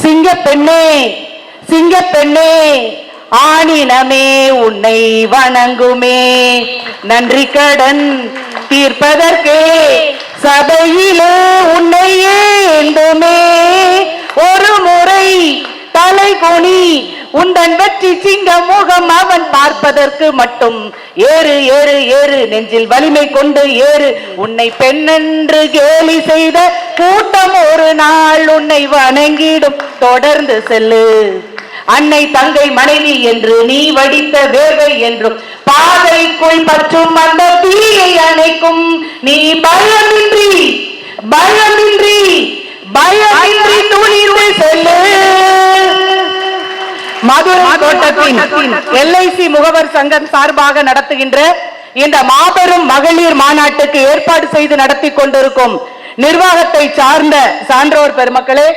சிங்கப்பெண்ணே சிங்கப்பெண்ணே ஆணினமே உன்னை வணங்குமே, நன்றி கடன் தீர்ப்பதற்கே சபையிலே உன்னை ஏந்துமே. ஒரு முறை தலை குனி உந்தன் வெற்றி சிங்க முகம் அவன் பார்ப்பதற்கு மட்டும் ஏறு ஏறு ஏறு, நெஞ்சில் வலிமை கொண்டு ஏறு. உன்னை பெண்ணென்று கேலி செய்த கூட்டம் ஒரு நாள் உன்னை வணங்கிடும், தொடர்ந்து செல்லு. அன்னை தங்கை மனைவி என்று நீ வடித்த வேர்வை என்றும் பாதைக்குள் பற்றும் அந்த தீயை அணைக்கும். நீ பயமின்றி பயமின்றி பயமின்றி துணிந்து செல்லு. மதுரை தோட்டத்தின் LIC முகவர் சங்கம் சார்பாக நடத்துகின்ற இந்த மாபெரும் மகளிர் மாநாட்டுக்கு ஏற்பாடு செய்து நடத்தி கொண்டிருக்கும் நிர்வாகத்தை சார்ந்த சான்றோர் பெருமக்களே,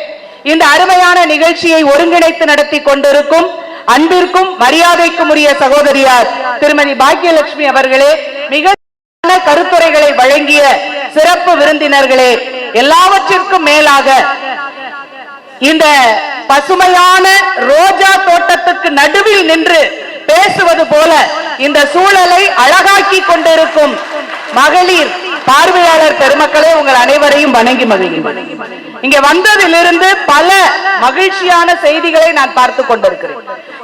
இந்த அருமையான நிகழ்ச்சியை ஒருங்கிணைத்து நடத்தி கொண்டிருக்கும் அன்பிற்கும் மரியாதைக்கும் உரிய சகோதரியார் திருமதி பாக்கியலட்சுமி அவர்களே, மிக கருத்துரைகளை வழங்கிய சிறப்பு விருந்தினர்களே, எல்லாவற்றிற்கும் மேலாக இந்த பசுமையான ரோஜா தோட்டத்துக்கு நடுவில் நின்று பேசுவது போல இந்த சூழலை அழகாக்கி கொண்டிருக்கும் மகளிர் பார்வையாளர் பெருமக்களே, உங்கள் அனைவரையும் வணங்கி மகிழ்கிறேன். இங்க வந்ததிலிருந்து பல மகிழ்ச்சியான செய்திகளை நான் பார்த்து கொண்டிருக்கிறேன்.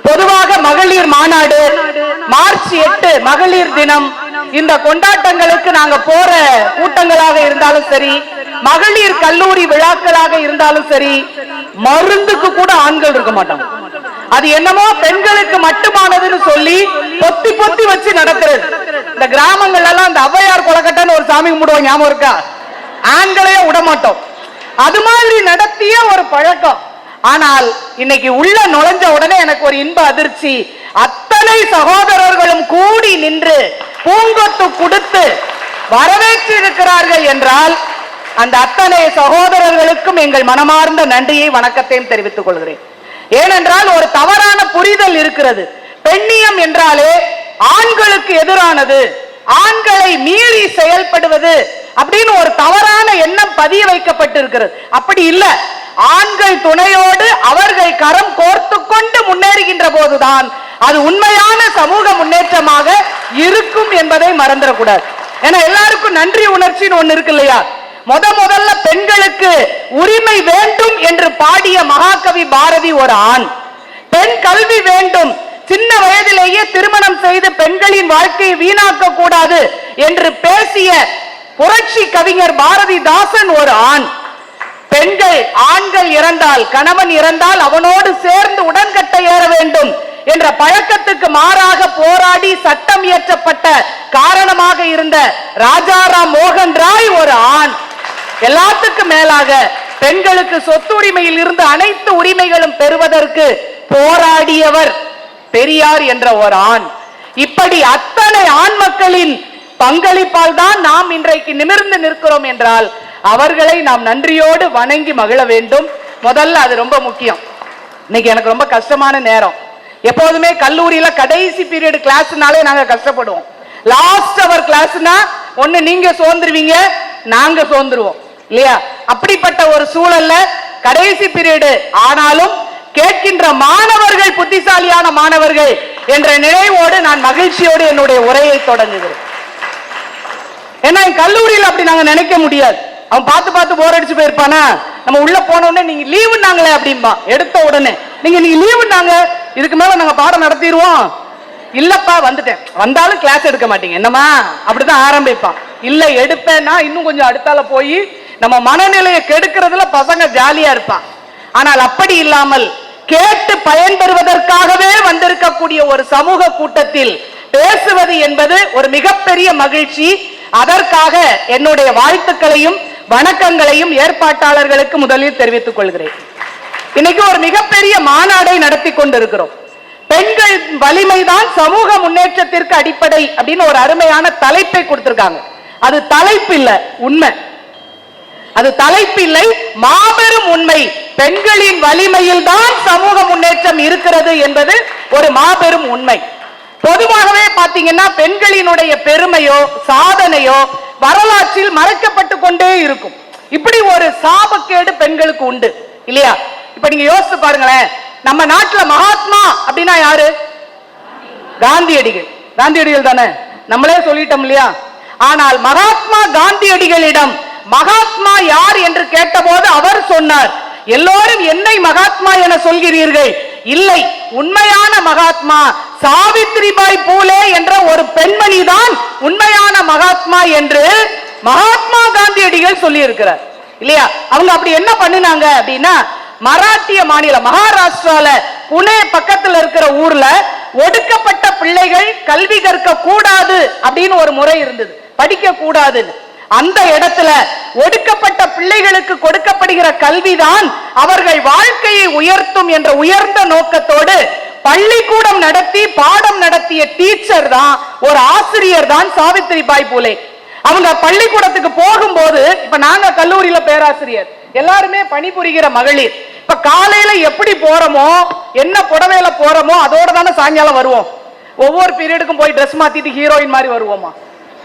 பொதுவாக மகளிர் மாநாடு மார்ச் 8 மகளிர் தினம், இந்த கொண்டாட்டங்களுக்கு நாங்க போற கூட்டங்களாக இருந்தாலும் சரி, மகளிர் கல்லூரி விழாக்களாக இருந்தாலும் சரி, மருந்துக்கு கூட ஆண்கள் இருக்க மாட்டாங்க. அது என்னமோ பெண்களுக்கு மட்டுமானதுன்னு சொல்லி பொத்தி பொத்தி வச்சு நடக்கிறது. இந்த கிராமங்கள்ல எல்லாம் இந்த ஔவையார் கொலக்கட்டன்னு ஒரு சாமி கும்பிடுவோம், ஞாபகம் இருக்கா? ஆண்களையே விட மாட்டோம். அது மாதிரி நடத்திய ஒரு பழக்கம். ஆனால் இன்னைக்கு உள்ள நுழைஞ்ச உடனே எனக்கு ஒரு இன்ப அதிர்ச்சி. அத்தனை சகோதரர்களும் கூடி நின்று பூங்கொத்து கொடுத்து வரவேற்று இருக்கிறார்கள் என்றால் அந்த அத்தனை சகோதரர்களுக்கும் எங்கள் மனமார்ந்த நன்றியை வணக்கத்தையும் தெரிவித்துக் கொள்கிறேன். ஏனென்றால் ஒரு தவறான புரிதல் இருக்கிறது. பெண்ணியம் என்றாலே ஆண்களுக்கு எதிரானது, ஆண்களை மீறி செயல்படுவது அப்படின்னு ஒரு தவறான எண்ணம் பதிய வைக்கப்பட்டிருக்கிறது. அப்படி இல்ல. ஆண்கள் துணையோடு அவர்கள் கரம் கோர்த்து கொண்டு முன்னேறுகின்ற போதுதான் அது உண்மையான சமூக முன்னேற்றமாக இருக்கும் என்பதை மறந்துடக்கூடாது. ஏன்னா எல்லாருக்கும் நன்றி உணர்ச்சின்னு ஒண்ணு இருக்கு இல்லையா? முதல்ல பெண்களுக்கு உரிமை வேண்டும் என்று பாடிய மகாகவி பாரதி ஒரு ஆண். பெண் கல்வி வேண்டும், சின்ன வயதிலேயே திருமணம் செய்து பெண்களின் வாழ்க்கையை வீணாக்க கூடாது என்று பேசிய புரட்சி கவிஞர் பாரதிதாசன் ஒரு ஆண். பெண்கள் ஆண்கள் இறந்தால், கணவன் இறந்தால் அவனோடு சேர்ந்து உடன்கட்டை ஏற வேண்டும் என்ற பழக்கத்துக்கு மாறாக போராடி சட்டம் இயற்றப்பட்ட காரணமாக இருந்த ராஜாராம் மோகன் ராய் ஒரு ஆண். எல்லாத்துக்கும் மேலாக பெண்களுக்கு சொத்துரிமையில் இருந்து அனைத்து உரிமைகளும் பெறுவதற்கு போராடியவர் பெரியார் என்ற ஒரு ஆண். இப்படி அத்தனை ஆண் மக்களின் பங்களிப்பால் தான் நாம் இன்றைக்கு நிமிர்ந்து நிற்கிறோம் என்றால் அவர்களை நாம் நன்றியோடு வணங்கி மகிழ வேண்டும். முதல்ல அது ரொம்ப முக்கியம். இன்னைக்கு எனக்கு ரொம்ப கஷ்டமான நேரம். எப்போதுமே கல்லூரியில கடைசி பீரியட் கிளாஸ்னாலே நாங்க கஷ்டப்படுவோம். லாஸ்ட் அவர் கிளாஸ்னா ஒண்ணு நீங்க சோர்ந்துருவீங்க, நாங்க சோர்ந்துருவோம் இல்லையா? அப்படிப்பட்ட ஒரு சூழல்ல கடைசி பீரியட் ஆனாலும் கேட்கின்ற மாணவர்கள் புத்திசாலியான மாணவர்கள் என்ற நினைவோடு நான் மகிழ்ச்சியோடு என்னுடைய உரையை தொடங்குகிறேன். ஏன்னா கல்லூரியில் அப்படி நாங்க நினைக்க முடியாது. அவன் பார்த்து பார்த்து போர் அடிச்சு போயிருப்பானா, நம்ம உள்ள போன உடனே நீங்க லீவுனாங்களே அப்படின்பா. எடுத்த உடனே நீங்க லீவுனாங்க, இதுக்கு மேல நாங்க பாடம் நடத்திடுவோம். இல்லப்பா வந்துட்டேன், வந்தாலும் கிளாஸ் எடுக்க மாட்டீங்க என்னமா, அப்படிதான் ஆரம்பிப்பான். இல்ல எடுப்பேன்னா இன்னும் கொஞ்சம் அடுத்தால போய் நம்ம மனநிலையை கெடுக்கிறதுல பசங்க ஜாலியா இருப்பான். ஆனால் அப்படி இல்லாமல் கேட்டு பயன்பெறுவதற்காகவே வந்திருக்கக்கூடிய ஒரு சமூக கூட்டத்தில் பேசுவது என்பது ஒரு மிகப்பெரிய மகிழ்ச்சி. அதற்காக என்னுடைய வாழ்த்துக்களையும் வணக்கங்களையும் ஏற்பாட்டாளர்களுக்கு முதலில் தெரிவித்துக் கொள்கிறேன். இன்னைக்கு ஒரு மிகப்பெரிய மாநாடை நடத்தி கொண்டிருக்கிறோம். பெண்கள் வலிமைதான் சமூக முன்னேற்றத்திற்கு அடிப்படை அப்படின்னு ஒரு அருமையான தலைப்பை கொடுத்திருக்காங்க. அது தலைப்பு இல்ல, உண்மை. அது தலைப்பில்லை, மாபெரும் உண்மை. பெண்களின் வலிமையில் தான் சமூக முன்னேற்றம் இருக்கிறது என்பது ஒரு மாபெரும் உண்மை. பொதுவாகவே பாத்தீங்கன்னா பெண்களினுடைய பெருமையோ சாதனையோ வரலாற்றில் மறைக்கப்பட்டு கொண்டே இருக்கும். இப்படி ஒரு சாபக்கேடு பெண்களுக்கு உண்டு இல்லையா? இப்ப நீங்க யோசிச்சு பாருங்களேன், நம்ம நாட்டுல மகாத்மா அப்படின்னா யாரு? காந்தியடிகள். காந்தியடிகள் தானே, நம்மளே சொல்லிட்டோம் இல்லையா? ஆனால் மகாத்மா காந்தியடிகளிடம் மகாத்மா யார் என்று கேட்டபோது அவர் சொன்னார், எல்லோரும் என்னை மகாத்மா என சொல்கிறீர்கள், இல்லை, உண்மையான மகாத்மா சாவித்ரிபாய் பூலே என்ற ஒரு பெண்மணி தான் உண்மையான மகாத்மா என்று மகாத்மா காந்தியடிகள் சொல்லி இருக்கிறார் இல்லையா? அவங்க அப்படி என்ன பண்ணினாங்க அப்படின்னா, மராட்டிய மாநிலம் மகாராஷ்டிரால புனே பக்கத்துல இருக்கிற ஊர்ல ஒடுக்கப்பட்ட பிள்ளைகள் கல்வி கற்க கூடாது அப்படின்னு ஒரு முறை இருந்தது, படிக்க கூடாதுன்னு. அந்த இடத்துல ஒடுக்கப்பட்ட பிள்ளைகளுக்கு கொடுக்கப்படுகிற கல்விதான் அவர்கள் வாழ்க்கையை உயர்த்தும் என்ற உயர்ந்த நோக்கத்தோடு பள்ளிக்கூடம் நடத்தி பாடம் நடத்திய டீச்சர் தான், ஒரு ஆசிரியர் தான் சாவித்ரிபாய் பூலே. அவங்க பள்ளிக்கூடத்துக்கு போகும்போது, இப்ப நாங்க கல்லூரியில பேராசிரியர், எல்லாருமே பணிபுரிகிற மகளிர். இப்ப காலையில எப்படி போறோமோ, என்ன புடவையில போறோமோ அதோட தானே சாயங்காலம் வருவோம். ஒவ்வொரு பீரியடுக்கும் போய் ட்ரெஸ் மாத்திட்டு ஹீரோயின் மாதிரி வருவோமா?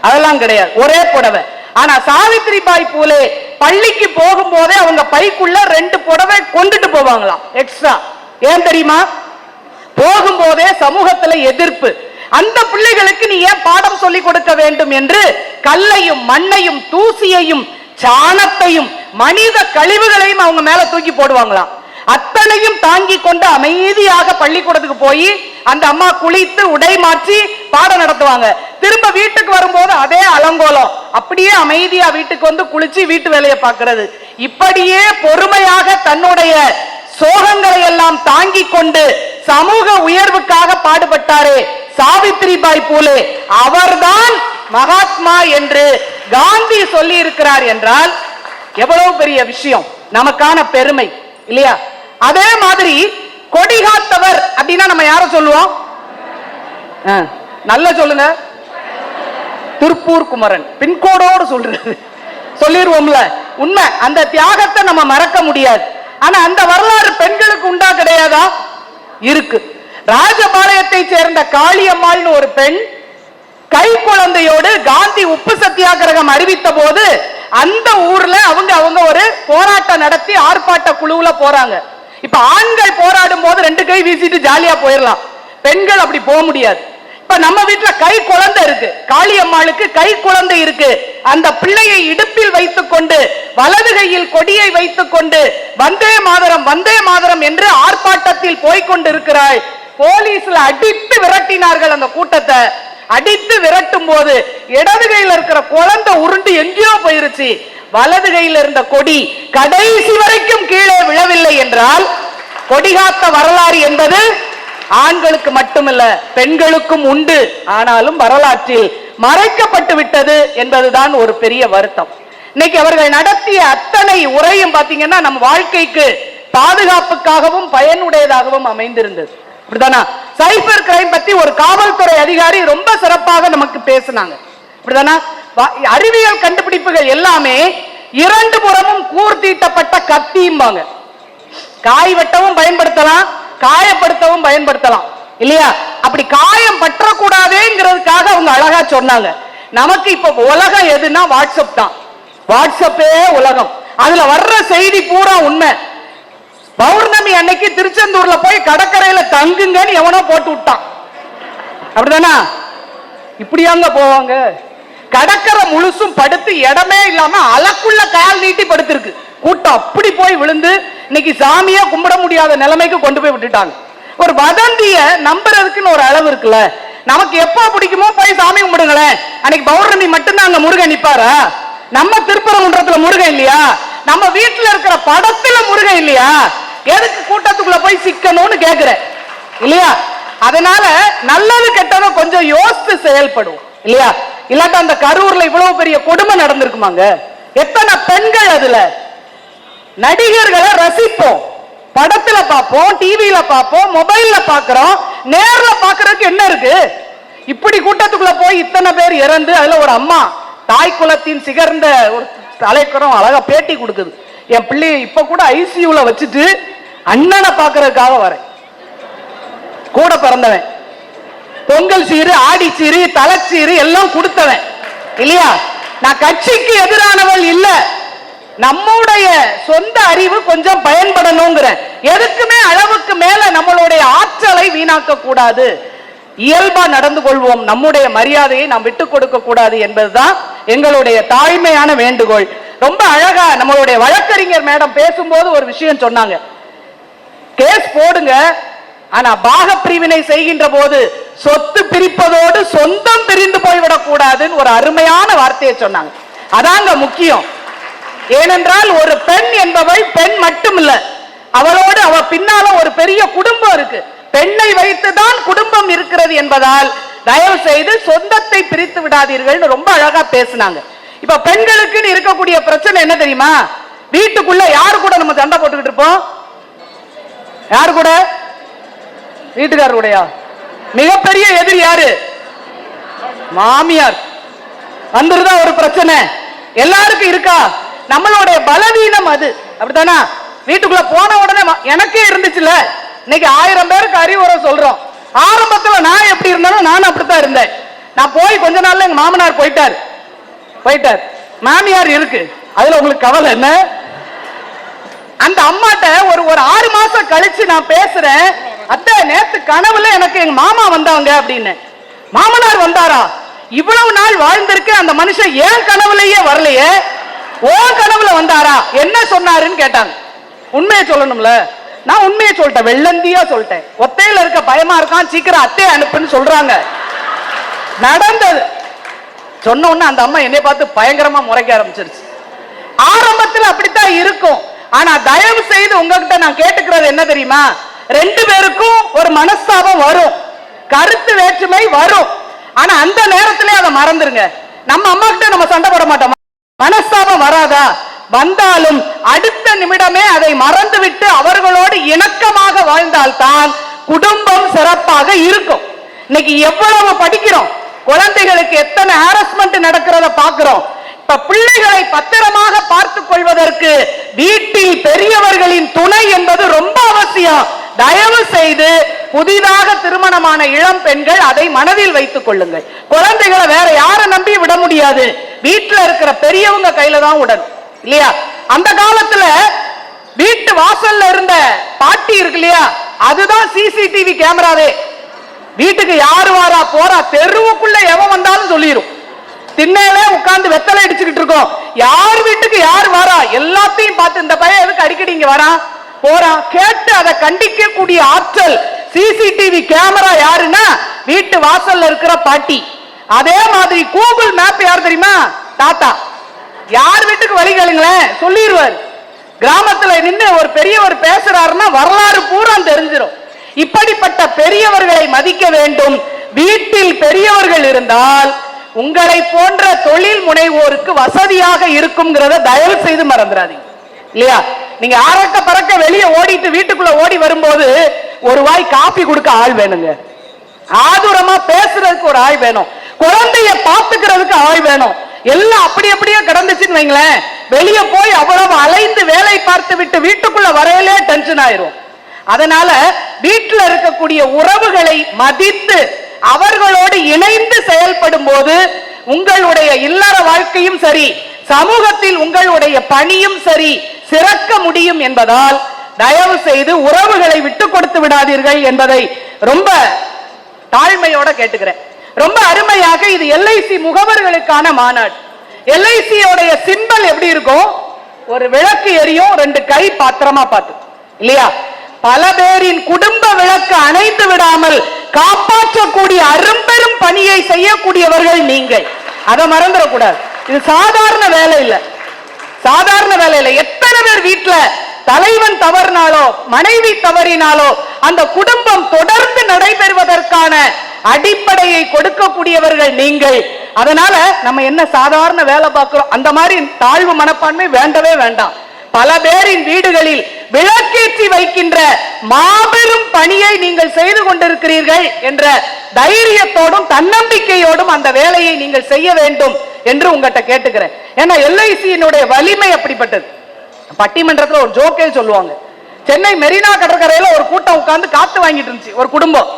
அதெல்லாம் கிடையாது, ஒரே புடவை. ஆனா சாவித்ரிபாய் பூலே பள்ளிக்கு போகும்போதே அவங்க பைக்குள்ள 2 புடவை கொண்டுட்டு போவாங்களாம் எக்ஸ்ட்ரா. ஏன் தெரியுமா? போகும்போதே சமூகத்துல எதிர்ப்பு, அந்த பிள்ளைகளுக்கு நீ ஏன் பாடம் சொல்லிக் கொடுக்க வேண்டும் என்று கல்லையும் மண்ணையும் தூசியையும் சாணத்தையும் மனித கழிவுகளையும் அவங்க மேல தூக்கி போடுவாங்களாம். அத்தனையும் தாங்கி கொண்டு அமைதியாக பள்ளிக்கூடத்துக்கு போய் அந்த அம்மா குளித்து உடை மாற்றி பாடம் நடத்துவாங்க. திரும்ப வீட்டுக்கு வரும்போது அதே அலங்கோலம், அப்படியே அமைதியா வீட்டுக்கு வந்து குளிச்சு வீட்டு வேலையை பார்க்கிறது. இப்படியே பொறுமையாக தன்னுடைய சோகங்களை எல்லாம் தாங்கி கொண்டு சமூக உயர்வுக்காக பாடுபட்டாரே சாவித்ரிபாய் பூலே, அவர்தான் மகாத்மா என்று காந்தி சொல்லி இருக்கிறார் என்றால் எவ்வளவு பெரிய விஷயம், நமக்கான பெருமை இல்லையா? அதே மாதிரி கொடிகாத்தவர் அப்படின்னா நம்ம யார சொல்லுவோம்? நல்ல சொல்லுங்க, திருப்பூர் குமரன். பின்கோடோடு சொல்றது சொல்லிடுவோம்ல, உண்மை. அந்த தியாகத்தை நம்ம மறக்க முடியாது. ஆனா அந்த வரலாறு பெண்களுக்கு உண்டா கிடையாதா? இருக்கு. ராஜபாளையத்தை சேர்ந்த காளியம்மாள்னு ஒரு பெண் கை குழந்தையோடு காந்தி உப்பு சத்தியாகிரகம் அறிவித்த போது அந்த ஊர்ல அவங்க ஒரு போராட்டம் நடத்தி ஆர்ப்பாட்ட குழுவுல போறாங்க. இப்ப ஆண்கள் போராடும் போது 2 கை வீசிட்டு ஜாலியா போயிடலாம், பெண்கள் அப்படி போக முடியாது. இப்ப நம்ம வீட்டுல கை குழந்தை இருக்கு, காளியம்மாளுக்கு கை குழந்தை இருக்கு. அந்த பிள்ளையை இடுப்பில் வைத்துக் கொண்டு வலது கையில் கொடியை வைத்துக் கொண்டு வந்தே மாதரம் வந்தே மாதரம் என்று ஆர்ப்பாட்டத்தில் போய்கொண்டு இருக்கிறாள். போலீஸ்ல அடித்து விரட்டினார்கள். அந்த கூட்டத்தை அடித்து விரட்டும் போது இடது கையில் இருக்கிற குழந்தை உருண்டு எங்கேயோ போயிருச்சு, வலது கையில் இருந்த கொடி கடைசி வரைக்கும் கீழே விழவில்லை என்றால் கொடிகாத்த வரலாறு என்பது ஆண்களுக்கு மட்டுமல்ல பெண்களுக்கும் உண்டு. ஆனாலும் வரலாற்றில் மறைக்கப்பட்டு விட்டது என்பதுதான் ஒரு பெரிய வருத்தம். இன்னைக்கு அவர்கள் நடத்திய அத்தனை உரையும் பாத்தீங்கன்னா நம்ம வாழ்க்கைக்கு பாதுகாப்புக்காகவும் பயனுடையதாகவும் அமைந்திருந்தது. அப்படிதானா? சைபர் கிரைம் பத்தி ஒரு காவல்துறை அதிகாரி ரொம்ப சிறப்பாக நமக்கு பேசினாங்க. அப்படிதானா? அறிவியல் கண்டுபிடிப்புகள் எல்லாமே 2 புறமும் கூர்த்தீட்டப்பட்ட கத்தியும்பாங்க. காய் வெட்டவும் பயன்படுத்தலாம், காயப்படுத்தவும் பயன்படுத்தலாம் இல்லையா? அப்படி காயம் பற்றக்கூடாதுங்கிறதுக்காக அவங்க அழகா சொன்னாங்க. நமக்கு இப்ப உலகம் எதுனா வாட்ஸ்அப் தான். வாட்ஸ்அப்பே உலகம். அதுல வர்ற செய்தி பூரா உண்மை. பௌர்ணமி அன்னைக்கு திருச்செந்தூர்ல போய் கடற்கரையில தங்குங்கன்னு எவனோ போட்டு விட்டான். அப்படிதானா? இப்படியாங்க போவாங்க? கடற்கரை முழுசும் படுத்து இடமே இல்லாம அலக்குள்ள கால் நீட்டி படுத்திருக்கு கூட்டம். அப்படி போய் விழுந்து இன்னைக்கு சாமியா கும்பிட முடியாத நிலைமைக்கு கொண்டு போய் விட்டுட்டாங்க. ஒரு வதந்திய நம்புறதுக்குன்னு ஒரு அளவு இருக்குல்ல. நமக்கு எப்ப பிடிக்குமோ போய் சாமி கும்பிடுங்களேன். அன்னைக்கு பௌர்ணமி மட்டும்தான் அங்க முருகன் நிப்பாரா? நம்ம திருப்பரங்குன்றத்துல முருகன் இல்லையா? நம்ம வீட்டுல இருக்கிற படத்துல முருகன் இல்லையா? எதுக்கு கூட்டத்துக்குள்ள போய் சிக்கணும்னு கேக்குறேன் இல்லையா? அதனால நல்லது கெட்டதோ கொஞ்சம் யோசித்து செயல்படும் இல்லையா? இல்லாட்டா அந்த கரூர்ல இவ்வளவு பெரிய கொடுமை நடந்திருக்குமாங்க? எத்தனை பெண்கள் அதுல. நடிகர்களை ரசிப்போம், படத்துல பார்ப்போம், டிவியில பார்ப்போம், மொபைல்ல பாக்குறோம், நேர்ல பாக்குறதுக்கு என்ன இருக்கு? இப்படி கூட்டத்துக்குள்ள போய் இத்தனை பேர் இறந்து அதுல ஒரு அம்மா தாய் குலத்தின் சிகர்ந்த ஒரு தலைக்கரம் அழகா பேட்டி கொடுக்குது. என் பிள்ளைய இப்ப கூட ஐசியூல வச்சுட்டு அண்ணனை பாக்குறதுக்காக வரேன். கூட பிறந்தவன், பொங்கல் சீரு, ஆடி சீரு, தலைச்சீரு எல்லாம் கொடுத்தவன் இல்லையா? நான் கட்சிக்கு எதிரானவள் இல்ல, நம்முடைய சொந்த அறிவு கொஞ்சம் பயன்படணுங்கிற, எதுக்குமே அளவுக்கு மேல நம்மளுடைய ஆற்றலை வீணாக்க கூடாது, இயல்பா நடந்து கொள்வோம், நம்முடைய மரியாதையை நாம் விட்டுக் கொடுக்க கூடாது என்பதுதான் எங்களுடைய தாழ்மையான வேண்டுகோள். ரொம்ப அழகா நம்மளுடைய வழக்கறிஞர் மேடம் பேசும்போது ஒரு விஷயம் சொன்னாங்க, கேஸ் போடுங்க, ஆனா பாக பிரிவினை செய்கின்ற போது சொத்து பிரிப்பதோடு சொந்தம் பிரிந்து போய்விடக் கூடாதுன்னு ஒரு அருமையான வார்த்தையை சொன்னாங்க. அதாங்க முக்கியம். ஏனென்றால் ஒரு பெண் என்பவள் பெண் மட்டும் இல்ல, அவளோடு அவ பின்னால ஒரு பெரிய குடும்பம் இருக்கு. பெண்ணை வைத்துதான் குடும்பம் இருக்கிறது என்பதால் தயவு செய்து சொந்தத்தை பிரித்து விடாதீர்கள் ரொம்ப அழகா பேசினாங்க. இப்ப பெண்களுக்கு இருக்கக்கூடிய பிரச்சனை என்ன தெரியுமா? வீட்டுக்குள்ள யாரு கூட நம்ம சண்டை போட்டுக்கிட்டு இருப்போம்? யாரு கூட? வீட்டுக்காரர் கூடயா? மிகப்பெரிய எதிரி யாரு? மாமியார். வந்துருதா ஒரு பிரச்சனை எல்லாருக்கும் இருக்கா? நம்மளுடைய பலவீனம் அது, அப்படித்தானா? வீட்டுக்குள்ள போன உடனே எனக்கே இருந்துச்சுல, இன்னைக்கு 1000 பேருக்கு அறிவுரை சொல்றோம். ஆரம்பத்துல நான் எப்படி இருந்தாலும் நான் அப்படித்தான் இருந்தேன். நான் போய் கொஞ்ச நாள்ல எங்க மாமனார் போயிட்டார், மாமியார் இருக்கு, அதுல உங்களுக்கு கவலை என்ன? அந்த அம்மாட்ட ஒரு 6 மாசம் கழிச்சு நான் பேசுறேன், அத்தை நேத்து கனவுல எனக்கு எங்க மாமா வந்தாங்க அப்படின்னு. மாமனார் வந்தாரா? இவ்வளவு நாள் வாழ்ந்திருக்கு அந்த மனுஷன் ஏன் கனவுலயே வரலையே, ஓ கனவுல வந்தாரா, என்ன சொன்னாருன்னு கேட்டாங்க. உண்மையை சொல்லணும்ல, நான் உண்மையை சொல்லிட்டேன், வெள்ளந்தியா சொல்லிட்டேன். ஒத்தையில இருக்க பயமா இருக்கான், சீக்கிரம் அத்தையை அனுப்புன்னு சொல்றாங்க. நடந்தது சொன்ன உடனே அந்த அம்மா என்னை பார்த்து பயங்கரமா முறைக்க ஆரம்பிச்சிருச்சு. ஆரம்பத்தில் அப்படித்தான் இருக்கும். ஆனா தயவு செய்து உங்ககிட்ட நான் கேட்டுக்கிறது என்ன தெரியுமா? 2 பேருக்கும் ஒரு மனஸ்தாபம் வரும், கருத்து வேற்றுமை வரும். ஆனா அந்த நேரத்திலே அதை மறந்துருங்க. நம்ம அம்மா கிட்ட நம்ம சண்டை போட மாட்டோம், மனஸ்தாபம் வராதா? வந்தாலும் அடுத்த நிமிடமே அதை மறந்துவிட்டு அவர்களோடு இணக்கமாக வாழ்ந்தால்தான் குடும்பம் சிறப்பாக இருக்கும். இன்னைக்கு எவ்வளவு படிக்கிறோம், குழந்தைகளுக்கு எத்தனை ஹாரஸ்மெண்ட் நடக்கிறத பார்க்கிறோம். இப்ப பிள்ளைகளை பத்திரமாக பார்த்துக் கொள்வதற்கு வீட்டில் பெரியவர்களின் துணை என்பது ரொம்ப அவசியம். தயவு செய்து புதிதாக திருமணமான இளம் பெண்கள் அதை மனதில் வைத்துக் கொள்ளுங்கள். குழந்தைகளை வேற யாரை நம்பி விட முடியாது, வீட்டுல இருக்கிற பெரியவங்க கையில தான் விடணும், இல்லையா? அந்த காலத்துல வீட்டு வாசல்ல இருந்த பாட்டி இருக்கு இல்லையா, அதுதான் சிசிடிவி கேமராவே. வீட்டுக்கு யாரு வாரா போறா, தெருவுக்குள்ள எவன் வந்தாலும் சொல்லிரும். திண்ணையில உட்கார்ந்து வெத்தலை அடிச்சுக்கிட்டு இருக்கோம், யார் வீட்டுக்கு யார் வாரா எல்லாத்தையும் பார்த்து இந்த பையன் எதுக்கு அடிக்கடி இங்க வரா போறா கேட்டு அதை கண்டிக்க கூடிய ஆற்றல் சிசிடிவி கேமரா யாருன்னா வீட்டு வாசல்ல இருக்கிற பாட்டி. அதே மாதிரி கூகுள் மேப் யார் தெரியுமா? தாத்தா. யார் வீட்டுக்கு வழி கேளுங்களேன் சொல்லிடுவார். கிராமத்துல நின்று ஒரு பெரியவர் பேசுறாருன்னா வரலாறு பூரா தெரிஞ்சிடும். இப்படிப்பட்ட பெரியவர்களை மதிக்க வேண்டும். வீட்டில் பெரியவர்கள் இருந்தால் உங்களை போன்ற தொழில் முனைவோருக்கு வசதியாக இருக்கும்ங்கிறத தயவு செய்து மறந்துடாதீங்க, இல்லையா? நீங்க ஆரக்க பறக்க வெளியே ஓடிட்டு வீட்டுக்குள்ள ஓடி வரும்போது ஒரு வாய் காபி கொடுக்க ஆள் வேணுங்க, ஆதுரமா பேசுறதுக்கு ஒரு ஆள் வேணும், குழந்தைய பாத்துக்கிறதுக்கு ஆள் வேணும். எல்லாம் அப்படி அப்படியே கிடந்துச்சுன்னு வைங்களேன், வெளியே போய் அவ்வளவு அலைந்து வேலை பார்த்து விட்டு வீட்டுக்குள்ள வரையிலே டென்ஷன் ஆயிரும். அதனால வீட்டுல இருக்கக்கூடிய உறவுகளை மதித்து அவர்களோடு இணைந்து செயல்படும் போது உங்களுடைய இல்லற வாழ்க்கையும் சரி, சமூகத்தில் உங்களுடைய பணியும் சரி சிறக்க முடியும் என்பதால் தயவு செய்து உறவுகளை விட்டு கொடுத்து விடாதீர்கள் என்பதை ரொம்ப தாழ்மையோட கேட்டுக்கிறேன். ரொம்ப அருமையாக இது எல்ஐசி முகவர்களுக்கான மாநாடு. எல்ஐசி உடைய சிம்பல் எப்படி இருக்கும்? ஒரு விளக்கு எரியும், 2 கை பாத்திரமா பார்த்து, இல்லையா? பல பேரின் குடும்ப விளக்கு அணைந்து விடாமல் காப்பாற்றக்கூடிய அரும்பெரும் பணியை செய்யக்கூடியவர்கள் நீங்கள். அதை மறந்துடக்கூடாது. இது சாதாரண வேலை இல்லை, சாதாரண வேலை இல்லை. எத்தனை பேர் வீட்டுல தலைவன் தவறினாலோ மனைவி தவறினாலோ அந்த குடும்பம் தொடர்ந்து நடைபெறுவதற்கான அடிப்படையை கொடுக்கக்கூடியவர்கள் நீங்கள். அதனால நம்ம என்ன சாதாரண வேலை பார்க்கிறோம், அந்த மாதிரி தாழ்வு மனப்பான்மை வேண்டவே வேண்டாம். பல பேரின் வீடுகளில் விளக்கேற்றி வைக்கின்ற மாபெரும் பணியை நீங்கள் செய்து கொண்டிருக்கிறீர்கள் என்ற தைரியத்தோடும் தன்னம்பிக்கையோடும் அந்த வேலையை நீங்கள் செய்ய வேண்டும் என்று உங்கள்கிட்ட கேட்டுக்கிறேன். ஏன்னா எல்ஐசியினுடைய வலிமை அப்படிப்பட்டது. பட்டிமன்றத்தில் ஒரு ஜோக்கே சொல்லுவாங்க. சென்னை மெரினா கடற்கரையில ஒரு கூட்டம் உட்கார்ந்து காத்து வாங்கிட்டு இருந்துச்சு. ஒரு குடும்பம்,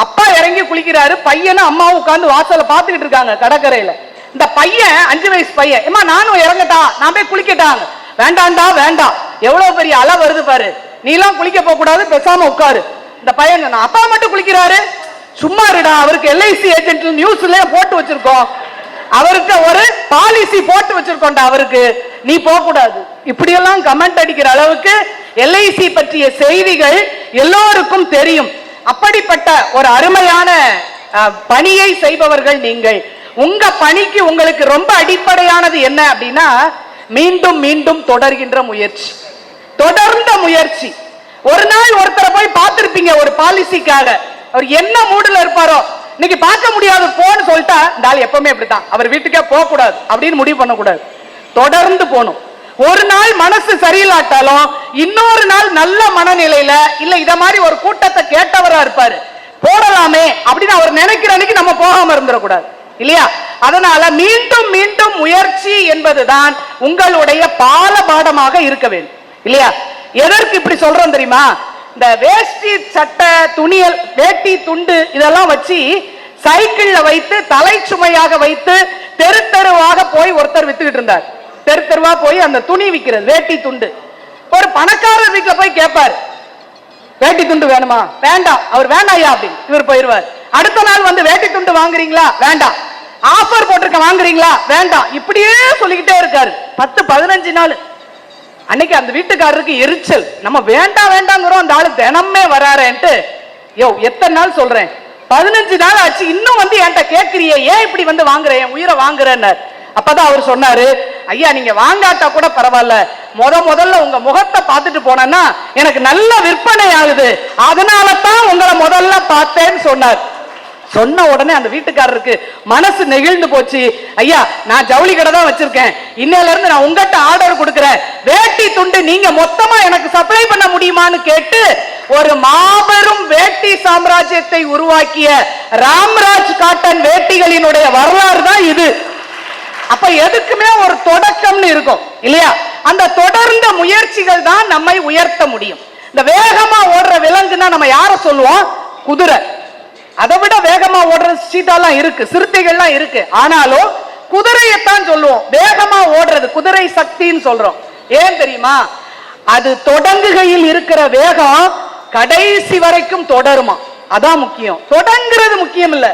அப்பா இறங்கி குளிக்கிறாரு, பையனும் அம்மாவும் உட்கார்ந்து வாசல பாத்துக்கிட்டு இருக்காங்க கடற்கரையில. இந்த பையன் 5 வயசு பையன், ஏமா நானும் இறங்கட்டா, நான் போய் குளிக்கட்டாங்க. வேண்டாண்டா வேண்டாம், எவ்வளவு பெரிய அலை வருது பாரு, நீ எல்லாம் குளிக்க போக கூடாது, பேசாம உட்காரு. இந்த பையன் சொன்னா, அப்பா மட்டும் குளிக்கிறாரு, சும்மா இருடா, அவருக்கு எல்ஐசி ஏஜென்ட் நியூஸ்ல போட்டு வச்சிருக்கோம், அவருக்கு ஒரு பாலிசி போட்டு வச்சிருக்கோம்டா, அவருக்கு நீ போக கூடாது. இப்படி எல்லாம் கமெண்ட் அடிக்கிற அளவுக்கு எல்ஐசி பற்றிய செய்திகள் எல்லோருக்கும் தெரியும். அப்படிப்பட்ட ஒரு அருமையான பணியை செய்பவர்கள் நீங்கள். உங்க பணிக்கு உங்களுக்கு ரொம்ப அடிப்படையானது என்ன அப்படின்னா, மீண்டும் மீண்டும் தொடர்கின்ற முயற்சி, தொடர்ந்த முயற்சி. ஒரு நாள் ஒருத்தரை போய் பார்த்திருப்பீங்க ஒரு பாலிசிக்காக, அவர் என்ன மூடுல இருப்பாரோ, இன்னைக்கு பார்க்க முடியாது போன்னு சொல்லிட்டா, இந்த ஆள் எப்பவுமே இப்படித்தான், அவர் வீட்டுக்கே போக கூடாது அப்படின்னு முடிவு பண்ணக்கூடாது, தொடர்ந்து போகணும். ஒரு நாள் மனசு சரியில்லாட்டாலும் இன்னொரு நாள் நல்ல மனநிலையில இல்ல இத மாதிரி ஒரு கூட்டத்தை கேட்டவரா இருப்பாரு, போடலாமே அப்படின்னு அவர் நினைக்கிற அன்னைக்கு நம்ம போகாம இருந்துடக்கூடாது இல்லையா? அதனால மீண்டும் மீண்டும் முயற்சி என்பதுதான் உங்களுடைய பாலபாடமாக இருக்க வேண்டும் இல்லையா? எதற்கு இப்படி சொல்றோம் தெரியுமா? இந்த வேஷ்டி சட்டை துணியல் வேட்டி துண்டு இதெல்லாம் வச்சு சைக்கிள்ல வைத்து தலை சுமையாக வைத்து தெரு தெருவாக போய் ஒருத்தர் வித்துக்கிட்டு இருந்தார். தெரு தெருவா போய் அந்த துணி விற்கிறது வேட்டி துண்டு. ஒரு பணக்காரர் வீட்டுல போய் கேட்பார், வேட்டி துண்டு வேணுமா? வேண்டாம். அவர் வேண்டாயா அப்படின்னு இவர் போயிருவார். அடுத்த நாள் வந்து வேட்டி துண்டு வாங்குறீங்களா? வேண்டாம். ஆஃபர் போட்டிருக்க வாங்குறீங்களா? வேண்டாம். இப்படியே சொல்லிக்கிட்டே இருக்காரு 10-15 நாள். அன்னைக்கு அந்த வீட்டுக்காரருக்கு எரிச்சல், நம்ம வேண்டாம் வேண்டாங்கிறோம், அந்த ஆளு தினமே வராருன்ட்டு, யோ எத்தனை நாள் சொல்றேன், 15 நாள் ஆச்சு, இன்னும் வந்து என்கிட்ட கேட்கிறியே, ஏன் இப்படி வந்து வாங்குறேன், என் உயிரை வாங்குறேன்னு. அப்பதான் அவர் சொன்னாரு, ஐயா நீங்க வாங்காட்டா கூட பரவாயில்ல, முதல்ல உங்க முகத்தை பார்த்துட்டு போனா எனக்கு நல்ல விற்பனை ஆகுது, அதனால தான் உங்களை முதல்ல பார்த்தேன்னு சொன்னார். சொன்ன உடனே அந்த வீட்டுக்காரருக்கு மனசு நெகிழ்ந்து போச்சு. ஐயா நான் ஜவுளி கடை தான் வச்சிருக்கேன், இன்னையில இருந்து நான் உங்ககிட்ட ஆர்டர் கொடுக்கிறேன், வேட்டி துண்டு நீங்க மொத்தமா எனக்கு சப்ளை பண்ண முடியுமான்னு கேட்டு ஒரு மாபெரும் வேட்டி சாம்ராஜ்யத்தை உருவாக்கிய ராம்ராஜ் காட்டன் வேட்டிகளினுடைய வரலாறு தான் இது. அப்ப எதுக்குமே ஒரு தொடக்கம்னு இருக்கும் இல்லையா? அந்த தொடர்ந்த முயற்சிகள் தான் நம்மை உயர்த்த முடியும். இந்த வேகமா ஓடுற விலங்குன்னா நம்ம யார சொல்லுவோம்? குதிரை. அதை விட வேகமா ஓடுற சீட்டாலாம் இருக்கு, சிறுத்தைகள்லாம் இருக்கு, ஆனாலும் குதிரையத்தான் சொல்லுவோம் வேகமா ஓடுறது, குதிரை சக்தின்னு சொல்றோம். ஏன் தெரியுமா? அது தொடங்குகையில் இருக்கிற வேகம் கடைசி வரைக்கும் தொடருமா, அதான் முக்கியம். தொடங்குறது முக்கியம் இல்ல.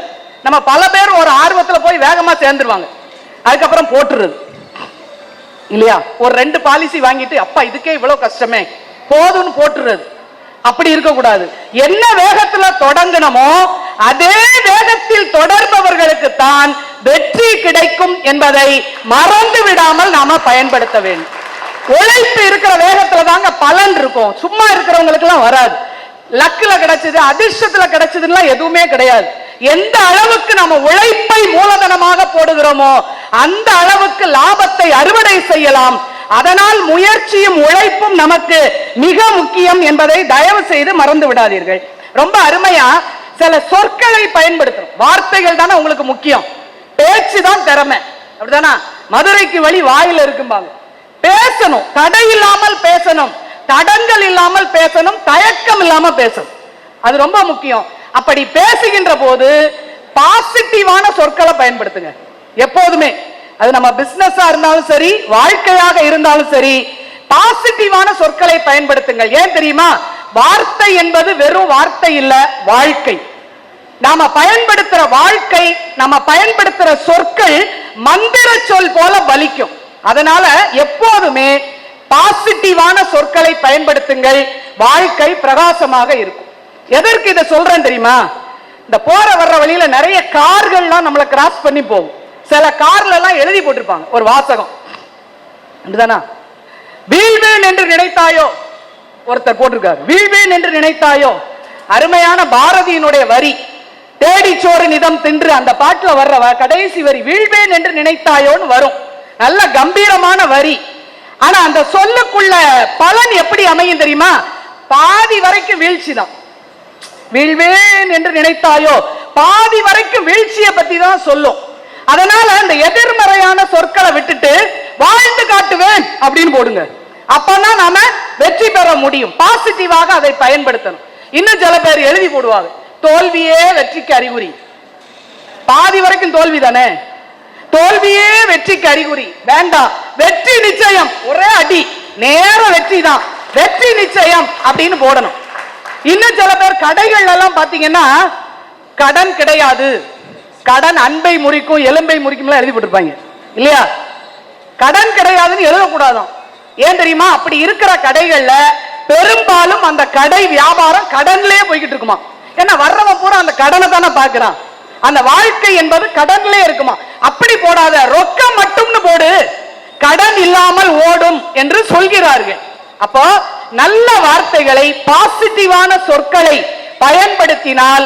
நம்ம பல பேர் ஒரு ஆர்வத்துல போய் வேகமா சேர்ந்துருவாங்க, அதுக்கப்புறம் போட்டுறது இல்லையா? ஒரு 2 பாலிசி வாங்கிட்டு அப்பா இதுக்கே இவ்வளவு கஷ்டமே போதும்னு போட்டுறது. அப்படி இருக்கக்கூடாது. என்ன வேகத்துல தொடங்கணுமோ அதே வேகத்தில் தொடர்பவர்களுக்கு தான் வெற்றி கிடைக்கும் என்பதை மறந்து விடாமல் நாம பயன்படுத்த வேண்டும். உழைப்பு இருக்கிற வேகத்துல தாங்க பலன் இருக்கும், சும்மா இருக்கிறவங்களுக்கு எல்லாம் வராது. லக்குல கிடைச்சது அதிர்ஷ்டத்துல கிடைச்சதுன்னா எதுவுமே கிடையாது. எந்த அளவுக்கு நம்ம உழைப்பை மூலதனமாக போடுகிறோமோ அந்த அளவுக்கு லாபத்தை அறுவடை செய்யலாம். அதனால் முயற்சியும் உழைப்பும் நமக்கு மிக முக்கியம் என்பதை தயவு செய்து மறந்து விடாதீர்கள். ரொம்ப அருமையா சில சொற்களை பயன்படுத்தும். வார்த்தைகள் தானே உங்களுக்கு முக்கியம், பேச்சு தான் திறமை, அப்படிதானா? மதுரைக்கு வழி வாயில இருக்கும்பாங்க. பேசணும், தடை இல்லாமல் பேசணும், தடங்கள் இல்லாமல் பேசணும், தயக்கம் இல்லாம பேசணும், அது ரொம்ப முக்கியம். அப்படி பேசுகின்ற போது பாசிட்டிவான சொற்களை பயன்படுத்துங்க எப்போதுமே. அது நம்ம பிசினஸா இருந்தாலும் சரி, வாழ்க்கையாக இருந்தாலும் சரி, பாசிட்டிவான சொற்களை பயன்படுத்துங்கள். ஏன் தெரியுமா? வார்த்தை என்பது வெறும் வார்த்தை இல்ல, வாழ்க்கை. நாம பயன்படுத்துற வாழ்க்கை, நம்ம பயன்படுத்துற சொற்கள் மந்திர சொல் போல பலிக்கும். அதனால எப்போதுமே பாசிட்டிவான சொற்களை பயன்படுத்துங்கள், வாழ்க்கை பிரகாசமாக இருக்கும். எதற்கு இதை சொல்றேன் தெரியுமா? இந்த போற வர்ற வழியில நிறைய கார்கள்லாம் நம்மளை கிராஸ் பண்ணி போகும். சில கார்ல எல்லாம் எழுதி போட்டிருப்பாங்க ஒரு வாசகம், வீழ்வேன் என்று நினைத்தாயோ, ஒருத்தர் போட்டிருக்காரு வீழ்வேன் என்று நினைத்தாயோ. அருமையான பாரதியினுடைய வரி, தேடிச்சோறு நிதம் தின்று, அந்த பாட்டுல வர்ற கடைசி வரி வீழ்வேன் என்று நினைத்தாயோன்னு வரும். நல்ல கம்பீரமான வரி. ஆனா அந்த சொல்லுக்குள்ள பலன் எப்படி அமையும் தெரியுமா? பாதி வரைக்கும் வீழ்ச்சி தான். வீழ்வேன் என்று நினைத்தாயோ பாதி வரைக்கும் வீழ்ச்சியை பத்தி தான் சொல்லும். அதனால அந்த எதிர்மறையான சொற்களை விட்டுட்டு வாழ்ந்து காட்டுவேன் அப்படின்னு போடுங்க. அப்பதான் நாம வெற்றி பெற முடியும். பாசிட்டிவாக அதை பயன்படுத்தணும். இன்னும் சில பேர் எழுதி போடுவாங்க, தோல்வியே வெற்றிக்கு அறிகுறி. பாதி வரைக்கும் தோல்வி தானே. தோல்வியே வெற்றிக்கு அறிகுறி. வேண்டாம், வெற்றி நிச்சயம். ஒரே அடி, நேர வெற்றி தான், வெற்றி நிச்சயம் அப்படின்னு போடணும். இன்னும் சில பேர் கடைகள் எல்லாம் பாத்தீங்கன்னா கடன் கிடையாது, கடன் அன்பை முறிக்கும் எலும்பை முறிக்கும் எழுதி போட்டிருப்பாங்க இல்லையா? கடன் கிடையாதுன்னு எழுதக்கூடாதான். ஏன் தெரியுமா? அப்படி இருக்கிற கடைகள்ல பெரும்பாலும் அந்த கடை வியாபாரம் கடன்லயே போய்கிட்டு இருக்குமா. ஏன்னா வர்றவன் பூரா அந்த கடனை தானே பாக்குறான். அந்த வாழ்க்கை என்பது கடன்லயே இருக்குமா. அப்படி போடாத, ரொக்கம் மட்டும்னு போடு, கடன் இல்லாமல் ஓடும் என்று சொல்கிறார்கள். அப்போ நல்ல வார்த்தைகளை, பாசிட்டிவான சொற்களை பயன்படுத்தினால்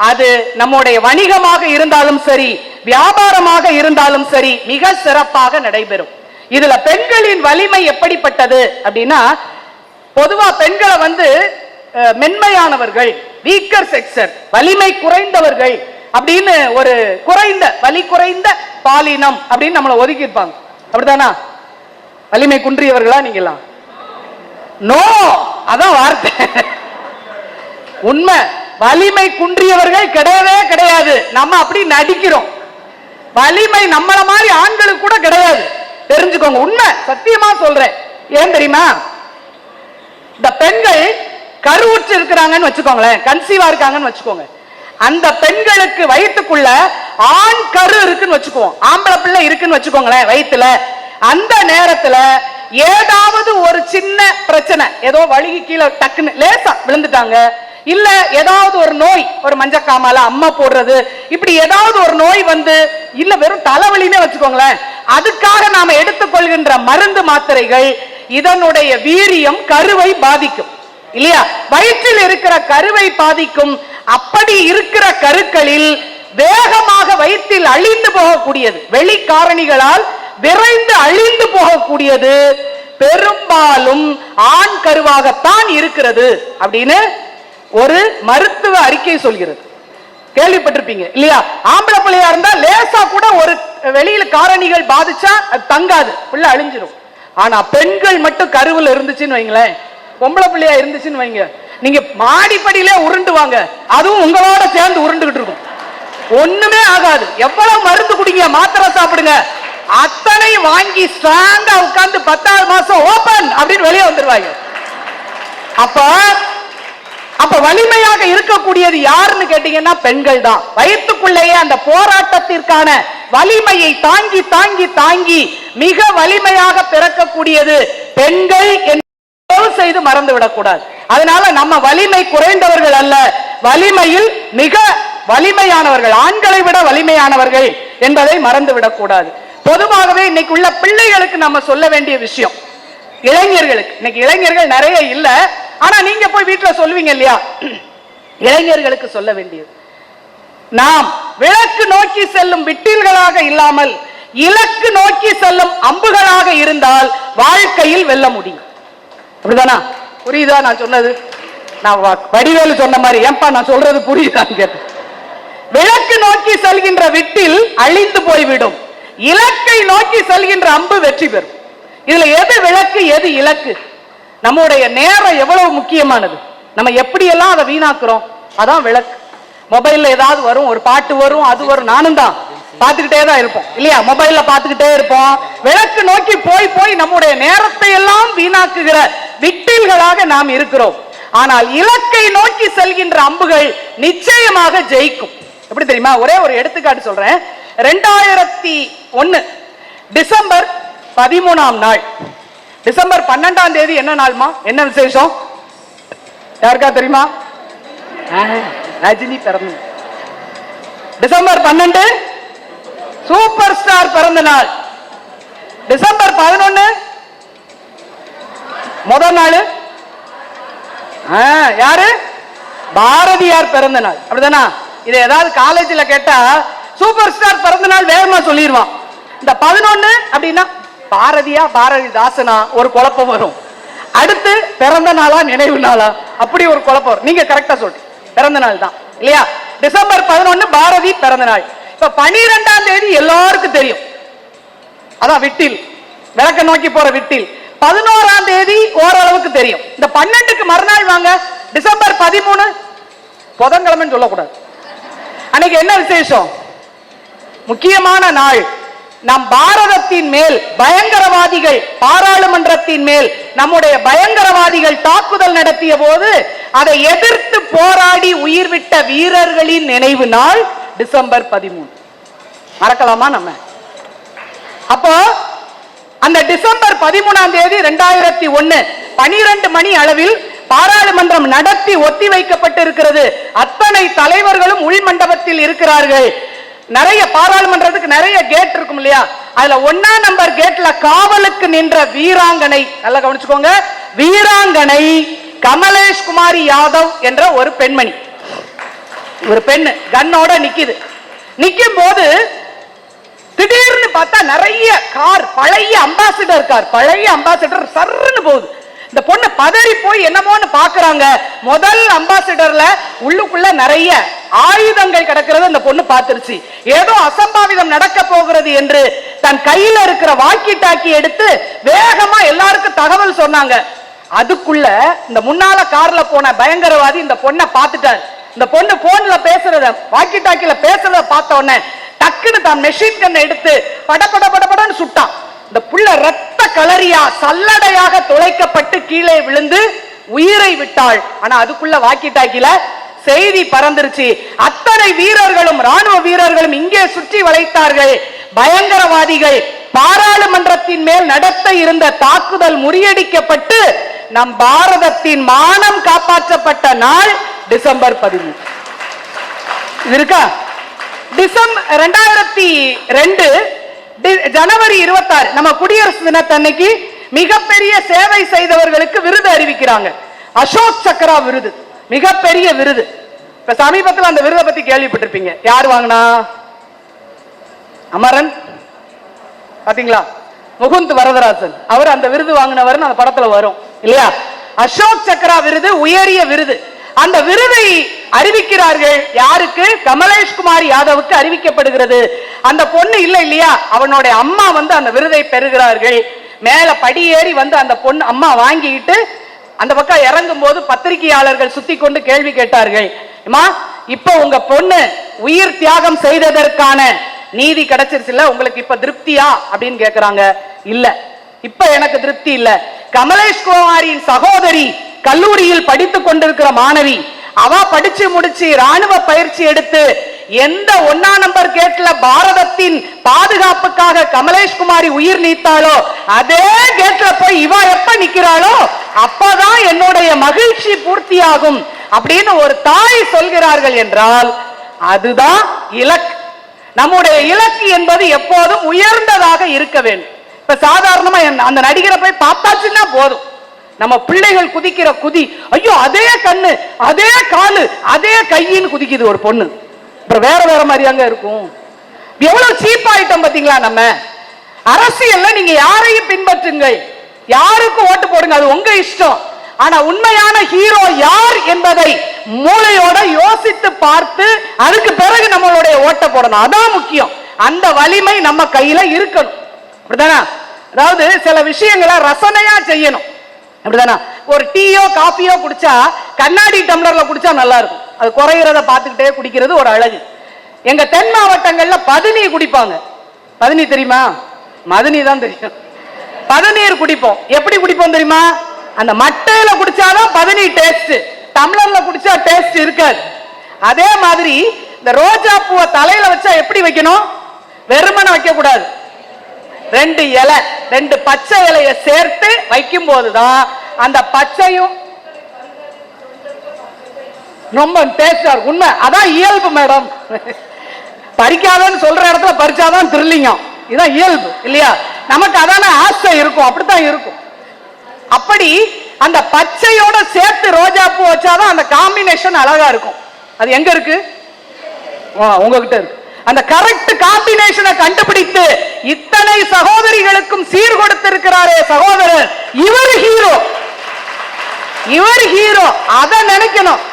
அது நம்முடைய வணிகமாக இருந்தாலும் சரி, வியாபாரமாக இருந்தாலும் சரி, மிக சிறப்பாக நடைபெறும். இதுல பெண்களின் வலிமை எப்படிப்பட்டது அப்படின்னா, பொதுவா பெண்களை மென்மையானவர்கள், வீக்கர் செக்ஸர், வலிமை குறைந்தவர்கள் அப்படின்னு ஒரு குறைந்த வலி குறைந்த பாலினம் அப்படின்னு நம்மளை ஒதுக்கி இருப்பாங்க. அப்படித்தானா? வலிமை குன்றியவர்களா நீங்களாம்? நோ, அதான் வார்த்தை. உண்மை, வலிமை குன்றியவர்கள் கிடையவே கிடையாது. நம்ம அப்படி நடிக்கிறோம். வலிமை நம்மள மாதிரி ஆண்களுக்கு கூட கிடையாது, தெரிஞ்சுக்கோங்க. உண்மை, சத்தியமா சொல்றேன். ஏன் தெரியுமா? இந்த பெண்கள் கருவுற்று இருக்கிறாங்கன்னு வச்சுக்கோங்களேன், கன்சீவா இருக்காங்கன்னு வச்சுக்கோங்க. அந்த பெண்களுக்கு வயிற்றுக்குள்ள ஆண் கரு இருக்குன்னு வச்சுக்குவோம், ஆம்பளை பிள்ளை இருக்குன்னு வச்சுக்கோங்களேன் வயிற்றுல. அந்த நேரத்துல ஏதாவது ஒரு சின்ன பிரச்சனை, ஏதோ வழுகி கீழே டக்குன்னு லேசா விழுந்துட்டாங்க, இல்ல ஏதாவது ஒரு நோய், ஒரு மஞ்சக்காமால அம்மா போடுறது, இப்படி ஏதாவது ஒரு நோய் இல்ல வெறும் தலைவலினே வச்சுக்கோங்களேன், அதுக்காக நாம எடுத்துக்கொள்கின்ற மருந்து மாத்திரைகள் இதனுடைய வீரியம் கருவை பாதிக்கும் இல்லையா? வயிற்றில் இருக்கிற கருவை பாதிக்கும். அப்படி இருக்கிற கருக்களில் வேகமாக வயிற்றில் அழிந்து போகக்கூடியது, வெளி காரணிகளால் விரைந்து அழிந்து போகக்கூடியது பெரும்பாலும் ஆண் கருவாகத்தான் இருக்கிறது அப்படின்னு ஒரு மருத்துவ அறிக்கை சொல்கிறது. கேள்விப்பட்டிருப்பீங்க இல்லையா? ஆம்பளை பிள்ளையா இருந்தா லேசா கூட ஒரு வெளியில காரணிகள் பாதிச்சா அது தங்காது, பிள்ளை அழிஞ்சிடும். ஆனா பெண்கள் மட்டும் கருவில் இருந்துச்சுன்னு வைங்களேன், பொம்பளை பிள்ளையா இருந்துச்சுன்னு வைங்க, நீங்க மாடிப்படியிலே உருண்டுவாங்க, அதுவும் உங்களோட சேர்ந்து உருண்டுகிட்டு இருக்கும், ஒண்ணுமே ஆகாது. எவ்வளவு மருந்து குடிங்க, மாத்திரை சாப்பிடுங்க, அத்தனை வாங்கி ஸ்ட்ராங்கா உட்கார்ந்து 10வது மாசம் ஓபன் அப்படின்னு வெளியே வந்துருவாங்க. அப்ப வலிமையாக இருக்கக்கூடியது யாருன்னு கேட்டீங்கன்னா பெண்கள் தான். வயிற்றுக்குள்ளேயே அந்த போராட்டத்திற்கான வலிமையை தாங்கி தாங்கி தாங்கி மிக வலிமையாக பிறக்கக்கூடியது பெண்கள் செய்து மறந்து விடக்கூடாது. அதனால நம்ம வலிமை குறைந்தவர்கள் அல்ல, வலிமையில் மிக வலிமையானவர்கள், ஆண்களை விட வலிமையானவர்கள் என்பதை மறந்து விடக்கூடாது. பொதுவாகவே இன்னைக்கு உள்ள பிள்ளைகளுக்கு நம்ம சொல்ல வேண்டிய விஷயம், இளைஞர்களுக்கு, இன்னைக்கு இளைஞர்கள் நிறைய இல்ல, ஆனா நீங்க போய் வீட்டுல சொல்லுவீங்க இல்லையா, இளைஞர்களுக்கு சொல்ல வேண்டியது, நாம் விளக்கு நோக்கி செல்லும் விட்டில்களாக இல்லாமல் இலக்கு நோக்கி செல்லும் அம்புகளாக இருந்தால் வாழ்க்கையில் வெல்ல முடியும். அப்படிதானா? புரியுதா நான் சொன்னது? நான் வடிவேலு சொன்ன மாதிரி, ஏன்பா நான் சொல்றது புரியுதான்னு கேட்டேன். விளக்கு நோக்கி செல்கின்ற விட்டில் அழிந்து போய்விடும், இலக்கை நோக்கி செல்கின்ற அம்பு வெற்றி பெறும். இதுல எது விளக்கு எது இலக்கு? நம்முடைய நேரம் எவ்வளவு முக்கியமானது, நம்ம எப்படியெல்லாம் அதை வீணாக்குறோம், அதான் விளக்கு. மொபைல்ல ஏதாவது வரும், ஒரு பாட்டு வரும், அது வரும், நானும் தான் பார்த்துக்கிட்டே தான் இருப்போம் இல்லையா? மொபைல்ல பார்த்துக்கிட்டே இருப்போம். விளக்கு நோக்கி போய் போய் நம்முடைய நேரத்தை எல்லாம் வீணாக்குகிற விட்டில்களாக நாம் இருக்கிறோம். ஆனால் இலக்கை நோக்கி செல்கின்ற அம்புகள் நிச்சயமாக ஜெயிக்கும். எப்படி தெரியுமா? ஒரே ஒரு எடுத்துக்காட்டு சொல்றேன். 2001 டிசம்பர் 13ஆம் நாள், டிசம்பர் 12ஆம் தேதி என்ன நாள்மா, என்ன விசேஷம் யாருக்கா தெரியுமா? ரஜினி பிறந்த டிசம்பர் 12 சூப்பர் ஸ்டார் பிறந்த நாள். டிசம்பர் 11 முதல் நாள் யாரு? பாரதியார் பிறந்த நாள். அப்படிதானா? இது ஏதாவது காலேஜ்ல கேட்டா சூப்பர் ஸ்டார் பிறந்த நாள் வேகமா சொல்லிடுவான். இந்த 11 அப்படின்னா பாரதியா பாரதிதாசனா ஒரு குழப்பம் வரும். அடுத்து பிறந்த நாளா நினைவு நாளா அப்படி ஒரு குழப்பம் வரும். நீங்க கரெக்டா சொல்றீங்க, பிறந்த நாள் தான் இல்லையா? டிசம்பர் 11 பாரதி பிறந்த நாள். இப்ப 12ஆம் தேதி எல்லாருக்கும் தெரியும், அதான் விட்டில், விளக்க நோக்கி போற விட்டில். 11ஆம் தேதி ஓரளவுக்கு தெரியும். இந்த 12க்கு மறுநாள் வாங்க, டிசம்பர் 13 புதன்கிழமைன்னு சொல்லக்கூடாது. அன்னைக்கு என்ன விசேஷம்? முக்கியமான நாள், நம் பாரதத்தின் மேல் பயங்கரவாதிகள் பாராளுமன்றத்தின் மேல் நம்முடைய பயங்கரவாதிகள் தாக்குதல் நடத்திய போது அதை எதிர்த்து போராடி உயிர் விட்ட வீரர்களின் நினைவு நாள் டிசம்பர் 13. மறக்கலாமா நம்ம? அப்போ அந்த டிசம்பர் 13ஆம் தேதி 2001 12 மணி அளவில் பாராளுமன்றம் நடத்தி ஒத்தி வைக்கப்பட்டிருக்கிறது. அத்தனை தலைவர்களும் உள் மண்டபத்தில் இருக்கிறார்கள். நிறைய பாராளுமன்றத்துக்கு நிறைய கேட் இருக்கும் இல்லையா, அதுல 1ஆம் நம்பர் கேட்ல காவலுக்கு நின்ற வீராங்கனை, நல்லா கவனிச்சுக்கோங்க, வீராங்கனை கமலேஷ் குமாரி யாதவ் என்ற ஒரு பெண்மணி, ஒரு பெண்ணு கண்ணோட நிக்குது. நிக்கும் போது திடீர்னு பார்த்தா நிறைய கார், பழைய அம்பாசிடர் சர்ன்னு போகுது. இந்த பொண்ணு பதறி போய் என்னமோன்னு பாக்குறாங்க. முதல் அம்பாசிடர்ல உள்ளுக்குள்ள நிறைய ஆயுதங்கள் கிடக்கிறது அந்த பொண்ணு பார்த்துருச்சு. ஏதோ அசம்பாவிதம் நடக்க போகிறது என்று தன் கையில இருக்கிற வாக்கி டாக்கி எடுத்து வேகமா எல்லாருக்கும் தகவல் சொன்னாங்க. அதுக்குள்ள இந்த முன்னால கார்ல போன பயங்கரவாதி இந்த பொண்ணை பார்த்துட்டார். இந்த பொண்ணு போன்ல பேசுறத, வாக்கி டாக்கில பேசுறத பார்த்த உடனே டக்குன்னு தான் மெஷின் கன் எடுத்து படபடன்னு சுட்டான். இந்த புள்ள ரத்த கலரியா சல்லடையாக துளைக்கப்பட்டு கீழே விழுந்து உயிரை விட்டாள். ஆனா அதுக்குள்ள வாக்கி டாக்கில செய்தி பறந்துருச்சு. அத்தனை வீரர்களும் ராணுவ வீரர்களும் இங்கே சுற்றி வளைத்தார்கள். பயங்கரவாதிகள் பாராளுமன்றத்தின் மேல் நடத்த இருந்த தாக்குதல் முறியடிக்கப்பட்டு நம் பாரதத்தின் மானம் காப்பாற்றப்பட்ட நாள் டிசம்பர் 13. இது இருக்கா? டிசம்பர் 2002 ஜனவரி 26 நம்ம குடியரசு தினத்தன்னைக்கு மிகப்பெரிய சேவை செய்தவர்களுக்கு விருது அறிவிக்கிறாங்க. அசோக் சக்ரா விருது, மிகப்பெரிய விருது. இப்ப சமீபத்தில் அந்த விருதை பத்தி கேள்விப்பட்டிருப்பீங்க. யார் வாங்கினா? அமரன் பாத்தீங்களா, முகுந்த் வரதராஜன், அவர் அந்த விருது வாங்கினவர் அந்த படத்துல வரும் இல்லையா? அசோக் சக்ரா விருது உயரிய விருது. அந்த விருதை அறிவிக்கிறார்கள். யாருக்கு? கமலேஷ் குமார் யாதவுக்கு அறிவிக்கப்படுகிறது. அந்த பொண்ணு இல்ல இல்லையா, அவனுடைய அம்மா வந்து அந்த விருதை பெறுகிறார்கள். மேல படியேறி வந்து அந்த பொண்ணு அம்மா வாங்கிட்டு அந்த பக்கம் இறங்கும் போது பத்திரிகையாளர்கள் சுத்தி கொண்டு கேள்வி கேட்டார்கள். அம்மா, இப்ப உங்க பொண்ணு உயிர் தியாகம் செய்ததற்கான நீதி கிடைச்சிருச்சு இல்ல, உங்களுக்கு இப்ப திருப்தியா அப்படின்னு கேக்குறாங்க. இல்ல, இப்ப எனக்கு திருப்தி இல்ல. கமலேஷ் குமாரின் சகோதரி கல்லூரியில் படித்துக் கொண்டிருக்கிற மாணவி, அவ படிச்சு முடிச்சு ராணுவ பயிற்சி எடுத்து எந்த 1ஆம் நம்பர் கேட்ல பாரதத்தின் பாதுகாப்புக்காக கமலேஷ் குமாரி உயிர் நீத்தாளோ அதே கேட்ல போய் இவ எப்ப நிக்கிறாளோ அப்பதான் என்னுடைய மகிழ்ச்சி பூர்த்தியாகும் அப்படின்னு ஒரு தாய் சொல்கிறார்கள் என்றால் அதுதான் இலக்கு. நம்முடைய இலக்கு என்பது எப்போதும் உயர்ந்ததாக இருக்க வேண்டும். இப்ப சாதாரணமா அந்த நடிகரை போய் பார்த்தாச்சுன்னா போதும், நம்ம பிள்ளைகள் குதிக்கிற குதி, ஐயோ அதே கண்ணு அதே காலு அதே கையின்னு குதிக்குது ஒரு பொண்ணு, அப்புறம் வேற வேற மாதிரியாங்க இருக்கும். எவ்வளவு சீப் ஆயிட்டோம் பாத்தீங்களா? நம்ம அரசியல்ல நீங்க யாரையும் பின்பற்றுங்கள், யாருக்கு ஓட்டு போடுங்க, அது உங்க இஷ்டம். ஆனா உண்மையான ஹீரோ யார் என்பதை மூளையோட யோசித்து பார்த்து அதுக்கு பிறகு நம்மளுடைய ஓட்ட போடணும், அதான் முக்கியம். அந்த வலிமை நம்ம கையில இருக்கணும், அப்படிதானா? அதாவது சில விஷயங்களை ரசனையா செய்யணும், அப்படிதானா? ஒரு டீயோ காஃபியோ குடிச்சா கண்ணாடி டம்ளர்ல குடிச்சா நல்லா இருக்கும், அது குறையிறத பார்த்துக்கிட்டே குடிக்கிறது ஒரு அழகு. எங்க தென் மாவட்டங்கள்ல பதனி குடிப்பாங்க. பதனி தெரியுமா? மதனி தான் தெரியும். பதநீர் குடிப்போம். எப்படி குடிப்போம் தெரியுமா? அந்த மட்டையில குடிச்சாதான் பதனி டேஸ்ட், டம்ளர்ல குடிச்சா டேஸ்ட் இருக்காது. அதே மாதிரி இந்த ரோஜா பூவை தலையில வச்சா எப்படி வைக்கணும்? வெறுமனை வைக்க கூடாது, 2 இலை, 2 பச்சை இலையை சேர்த்து வைக்கும் போதுதான் அந்த பச்சையும் ரொம்ப டேஸ்டா இருக்கும். உண்மை, அதான் இயல்பு மேடம். பறிக்காதன்னு சொல்ற இடத்துல பறிச்சாதான் த்ரில்லிங்கம், இதான் இயல்பு இல்லையா? நமக்கு அதான ஆசை இருக்கும், அப்படித்தான் இருக்கும். அப்படி அந்த பச்சையோட சேர்த்து ரோஜா பூ வச்சாதான் அந்த காம்பினேஷன் அழகா இருக்கும். அது எங்க இருக்கு? உங்ககிட்ட இருக்கு. அந்த கரெக்ட் காம்பினேஷனை கண்டுபிடித்து இத்தனை சகோதரிகளுக்கும் சீர் கொடுத்திருக்கிறாரே சகோதரர், இவர் ஹீரோ, இவர் ஹீரோ. அதை நினைக்கணும்.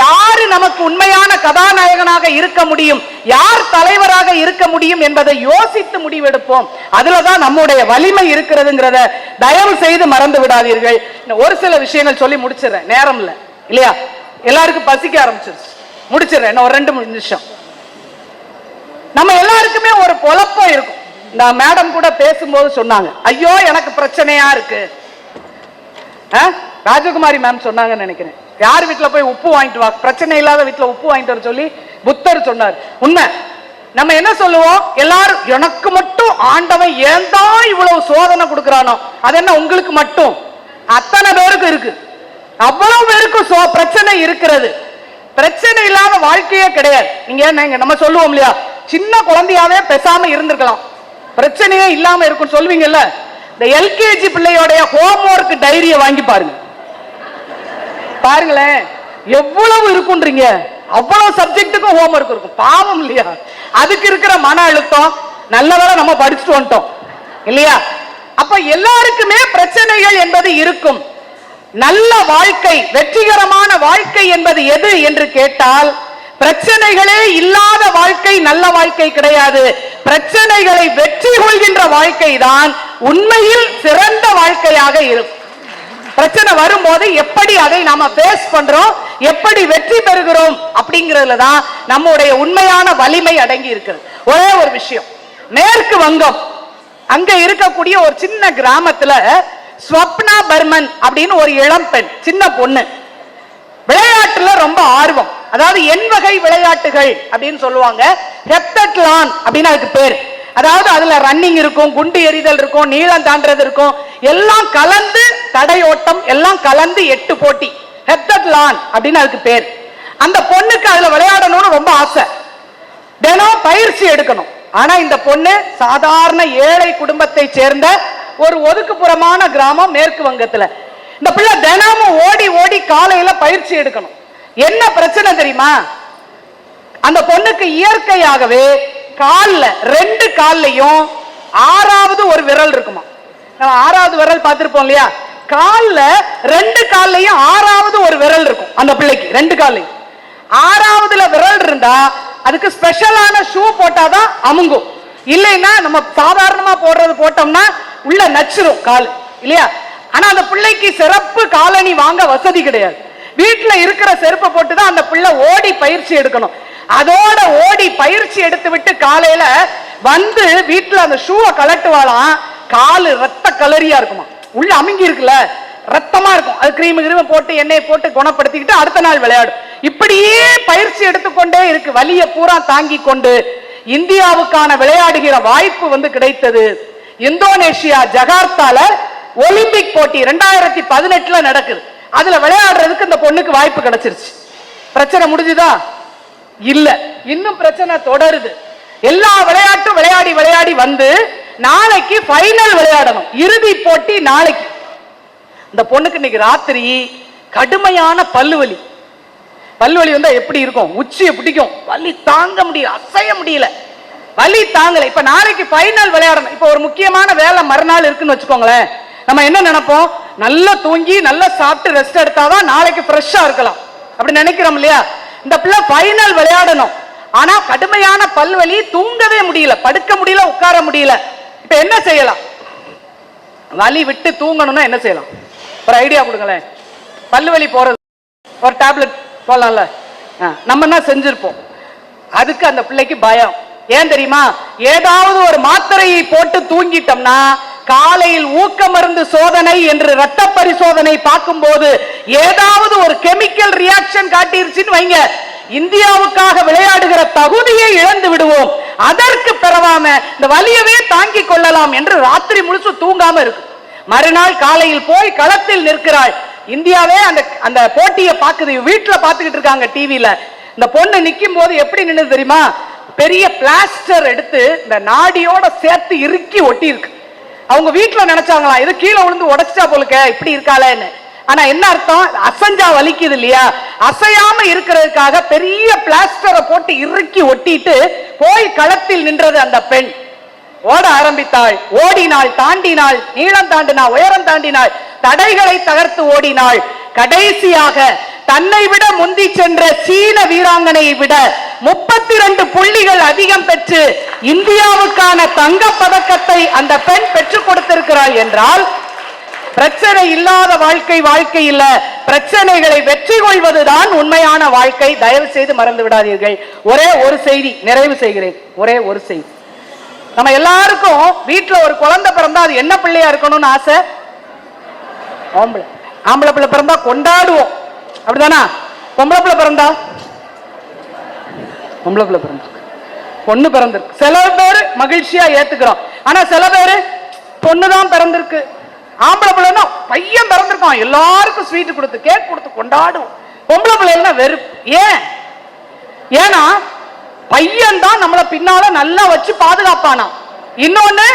யாரு நமக்கு உண்மையான கதாநாயகனாக இருக்க முடியும், யார் தலைவராக இருக்க முடியும் என்பதை யோசித்து முடிவெடுப்போம். அதுலதான் நம்முடைய வலிமை இருக்கிறதுங்கிறத தயவு செய்து மறந்து விடாதீர்கள். ஒரு சில விஷயங்கள் சொல்லி முடிச்சிடறேன், நேரம் இல்ல இல்லையா? எல்லாருக்கும் பசிக்க ஆரம்பிச்சிருச்சு, முடிச்சிடறேன். ஒரு 2 நிமிஷம். நம்ம எல்லாருக்குமே ஒரு குழப்பம் இருக்கும். நான் மேடம் கூட பேசும்போது சொன்னாங்க, ஐயோ எனக்கு பிரச்சனையா இருக்கு. ராஜகுமாரி மேம் சொன்னாங்கன்னு நினைக்கிறேன், யார் வீட்டுல போய் உப்பு வாங்கிட்டு வா, பிரச்சனை இல்லாத வீட்டுல உப்பு வாங்கிட்டு வர சொல்லி புத்தர் சொன்னார். உண்மை. நம்ம என்ன சொல்லுவோம், எல்லாரும் எனக்கு மட்டும் ஆண்டவன் ஏன் தான் இவ்வளவு சோதனை கொடுக்கிறானோ, அது என்ன உங்களுக்கு மட்டும்? அத்தனை பேருக்கு இருக்கு, அவ்வளவு பேருக்கு பிரச்சனை இருக்கிறது. பிரச்சனை இல்லாத வாழ்க்கையே கிடையாது. நீங்க நம்ம சொல்லுவோம் இல்லையா, சின்ன குழந்தையாவே பேசாம இருந்திருக்கலாம், பிரச்சனையே இல்லாம இருக்கும் சொல்வீங்கல்ல. இந்த எல்கேஜி பிள்ளையோடைய ஹோம்வொர்க் டைரியை வாங்கி பாருங்க, பாருங்களேன் எவ்வளவு இருக்குன்றீங்க. அவ்வளவு சப்ஜெக்ட்டுக்கும் ஹோம்வொர்க் இருக்கும். பாவம் இல்லையா? அதுக்கு இருக்கிற மன அழுத்தம். நல்லவேளை நம்ம படிச்சுட்டு வந்துட்டோம் இல்லையா? அப்ப எல்லாருக்குமே பிரச்சனைகள் என்பது இருக்கும். நல்ல வாழ்க்கை, வெற்றிகரமான வாழ்க்கை என்பது எது என்று கேட்டால், பிரச்சனைகளே இல்லாத வாழ்க்கை நல்ல வாழ்க்கை கிடையாது. பிரச்சனைகளை வெற்றி கொள்கின்ற வாழ்க்கை தான் உண்மையில் சிறந்த வாழ்க்கையாக இருக்கும். பிரச்சனை வரும்போது எப்படி அதை நாம ஃபேஸ் பண்றோம், எப்படி வெற்றி பெறுகிறோம் அப்படிங்கிறதுல தான் நம்முடைய உண்மையான வலிமை அடங்கி இருக்கிறது. ஒரே ஒரு விஷயம், மேற்கு வங்கம் அங்க இருக்கக்கூடிய ஒரு சின்ன கிராமத்துல ஸ்வப்னா பர்மன் அப்படின்னு ஒரு இளம் பெண், சின்ன பொண்ணு, விளையாட்டுல ரொம்ப ஆர்வம். அதாவது எண் வகை விளையாட்டுகள் அப்படின்னு சொல்லுவாங்க. ஹெப்டட்லான் அப்படின்னு அதுக்கு பேர். அதாவது அதுல ரன்னிங் இருக்கும், குண்டு எறிதல் இருக்கும், நீளம் தாண்டது இருக்கும், எல்லாம் கலந்து தடையோட்டம் எல்லாம் கலந்து 8 போட்டி. ஹெப்டட்லான் அப்படின்னு அதுக்கு பேர். அந்த பொண்ணுக்கு அதுல விளையாடணும்னு ரொம்ப ஆசை, தினம் பயிற்சி எடுக்கணும். ஆனா இந்த பொண்ணு சாதாரண ஏழை குடும்பத்தை சேர்ந்த ஒரு ஒதுக்குப்புறமான கிராமம் மேற்கு வங்கத்துல. இந்த பிள்ளை தினமும் ஓடி ஓடி காலையில பயிற்சி எடுக்கணும். என்ன பிரச்சனை தெரியுமா? அந்த பொண்ணுக்கு இயற்கையாகவே கால்ல 2 கால்லையும் 6வது ஒரு விரல் இருக்குமா. நம்ம 6வது விரல் பார்த்திருப்போம் இல்லையா? கால்ல 2 கால்லையும் 6வது ஒரு விரல் இருக்கும் அந்த பிள்ளைக்கு. 2 கால்லையும் 6வதுல விரல் இருந்தா அதுக்கு ஸ்பெஷலான ஷூ போட்டாதான் அமுங்கும். இல்லைன்னா நம்ம சாதாரணமா போடுறது போட்டோம்னா உள்ள நச்சிரும் கால் இல்லையா? ஆனா அந்த பிள்ளைக்கு சிறப்பு காலணி வாங்க வசதி கிடையாது. வீட்டுல இருக்கிற செருப்பை போட்டுதான் அந்த பிள்ளை ஓடி பயிற்சி எடுக்கணும். அதோட ஓடி பயிற்சி எடுத்து விட்டு காலையில வந்து வீட்டுல அந்த ஷூவை கலட்டுவாளாம். காலு ரத்த கலரியா இருக்குமா, உள்ள அமுங்கி இருக்குல்ல, ரத்தமா இருக்கும். அது கிரீம் போட்டு எண்ணெய் போட்டு குணப்படுத்திக்கிட்டு அடுத்த நாள் விளையாடும். இப்படியே பயிற்சி எடுத்துக்கொண்டே இருக்கு. வலிய பூரா தாங்கி கொண்டு இந்தியாவுக்கான விளையாடுகிற வாய்ப்பு கிடைத்தது. இந்தோனேஷியா ஜகார்த்தால ஒலிம்பிக் போட்டி 2018 நடக்குது. அதுல விளையாடுறதுக்கு இந்த பொண்ணுக்கு வாய்ப்பு கிடைச்சிருச்சு. பிரச்சனை முடிஞ்சுதா? இல்ல, இன்னும் பிரச்சனை தொடருது. எல்லா விளையாட்டும் விளையாடி விளையாடி வந்து நாளைக்கு ஃபைனல் விளையாடணும், இறுதி போட்டி நாளைக்கு. இந்த பொண்ணுக்கு இன்னைக்கு ராத்திரி கடுமையான பல்லுவலி. பல்வலி வந்தா எப்படி இருக்கும்? உச்சியை பிடிக்கும், வலி தாங்க முடியல, அசைய முடியல, வலி தாங்கல. இப்ப நாளைக்கு ஃபைனல் விளையாடணும். இப்ப ஒரு முக்கியமான வேலை மறுநாள் இருக்குன்னு வச்சுக்கோங்களேன். நம்ம என்ன நினைப்போம்? நல்லா தூங்கி நல்லா சாப்பிட்டு ரெஸ்ட் எடுத்தாதான் நாளைக்கு ஃப்ரெஷ்ஷா இருக்கலாம் அப்படி நினைக்கிறோம் இல்லையா? இந்த பிள்ளை ஃபைனல் விளையாடணும். ஆனா கடுமையான பல்வலி, தூங்கவே முடியல, படுக்க முடியல, உட்கார முடியல. இப்ப என்ன செய்யலாம்? வலி விட்டு தூங்கணும்னா என்ன செய்யலாம்? ஒரு ஐடியா கொடுங்களேன். பல்வலி போறது ஒரு டேப்லெட் போடலாம்ல. நம்ம என்ன செஞ்சிருப்போம்? அதுக்கு அந்த பிள்ளைக்கு பயம். ஏன் தெரியுமா? ஏதாவது ஒரு மாத்திரையை போட்டு தூங்கிட்டோம்னா காலையில் ஊக்க மருந்து சோதனை என்று ரத்த பரிசோதனை பார்க்கும் போது ஏதாவது ஒரு கெமிக்கல் ரியாக்ஷன் காட்டிருச்சுன்னு வைங்க, இந்தியாவுக்காக விளையாடுகிற தகுதியை இழந்து விடுவோம். அதற்கு பிறவாம இந்த வலியவே தாங்கிக் கொள்ளலாம் என்று ராத்திரி முழுசு தூங்காம இருக்கு. மறுநாள் காலையில் போய் களத்தில் நிற்கிறாள். இந்தியாவே அந்த போட்டியை பார்க்குது, வீட்டுல பார்த்துக்கிட்டு இருக்காங்க டிவியில. இந்த பொண்ணு நிற்கும் போது எப்படி நின்று தெரியுமா? பெரிய பிளாஸ்டர் எடுத்து இந்த நாடியோட சேர்த்து இறுக்கி ஒட்டி இருக்கு. அவங்க வீட்டுல நினைச்சாங்களா இது கீழே விழுந்து உடைச்சிட்டா போலுக்க இப்படி இருக்காளேன்னு. ஆனா என்ன அர்த்தம்? அசைஞ்சா வலிக்குது இல்லையா? அசையாம இருக்கிறதுக்காக பெரிய பிளாஸ்டரை போட்டு இறுக்கி ஒட்டிட்டு போய் களத்தில் நின்றது அந்த பெண். ஓட ஆரம்பித்தாள், ஓடினாள், தாண்டினாள், நீளம் தாண்டினாள், உயரம் தாண்டினாள், தடைகளை தகர்த்து ஓடினாள். கடைசியாக தன்னை விட முந்தி சென்ற சீன வீராங்கனையை விட 32 புள்ளிகள் அதிகம் பெற்று இந்தியாவுக்கான தங்க பதக்கத்தை அந்த பெண் பெற்றுக் கொடுத்திருக்கிறாள் என்றால், பிரச்சனை இல்லாத வாழ்க்கை வாழ்க்கை இல்ல, பிரச்சனைகளை வெற்றி கொள்வதுதான் உண்மையான வாழ்க்கை. தயவு செய்து மறந்து விடாதீர்கள். ஒரே ஒரு செய்தி, நிறைவு செய்கிறேன். ஒரே ஒரு செய்தி. நம்ம எல்லாருக்கும் வீட்டுல ஒரு குழந்தை பிறந்தா அது என்ன பிள்ளையா இருக்கணும்னு ஆசை? ஆம்பளை. ஆம்பளை பிள்ளை பிறந்தா கொண்டாடுவோம், அப்படிதானா? பொம்பளை பிள்ளை பிறந்தா, பொம்பளை பிள்ளை பிறந்திருக்கு, பொண்ணு பிறந்திருக்கு, சில பேர் மகிழ்ச்சியா ஏத்துக்கிறோம். ஆனா சில பேரு பொண்ணுதான் பிறந்திருக்கு, ஆம்பளை பிள்ளைன்னா பையன் பிறந்திருக்கான் எல்லாருக்கும் ஸ்வீட் கொடுத்து கேக் கொடுத்து கொண்டாடுவோம். பொம்பளை பிள்ளைன்னா வெறுப்பு. ஏன்? ஏன்னா பையன் தான் நம்மளை பின்னால நல்லா வச்சு பாதுகாப்பானா. இன்னொன்னு,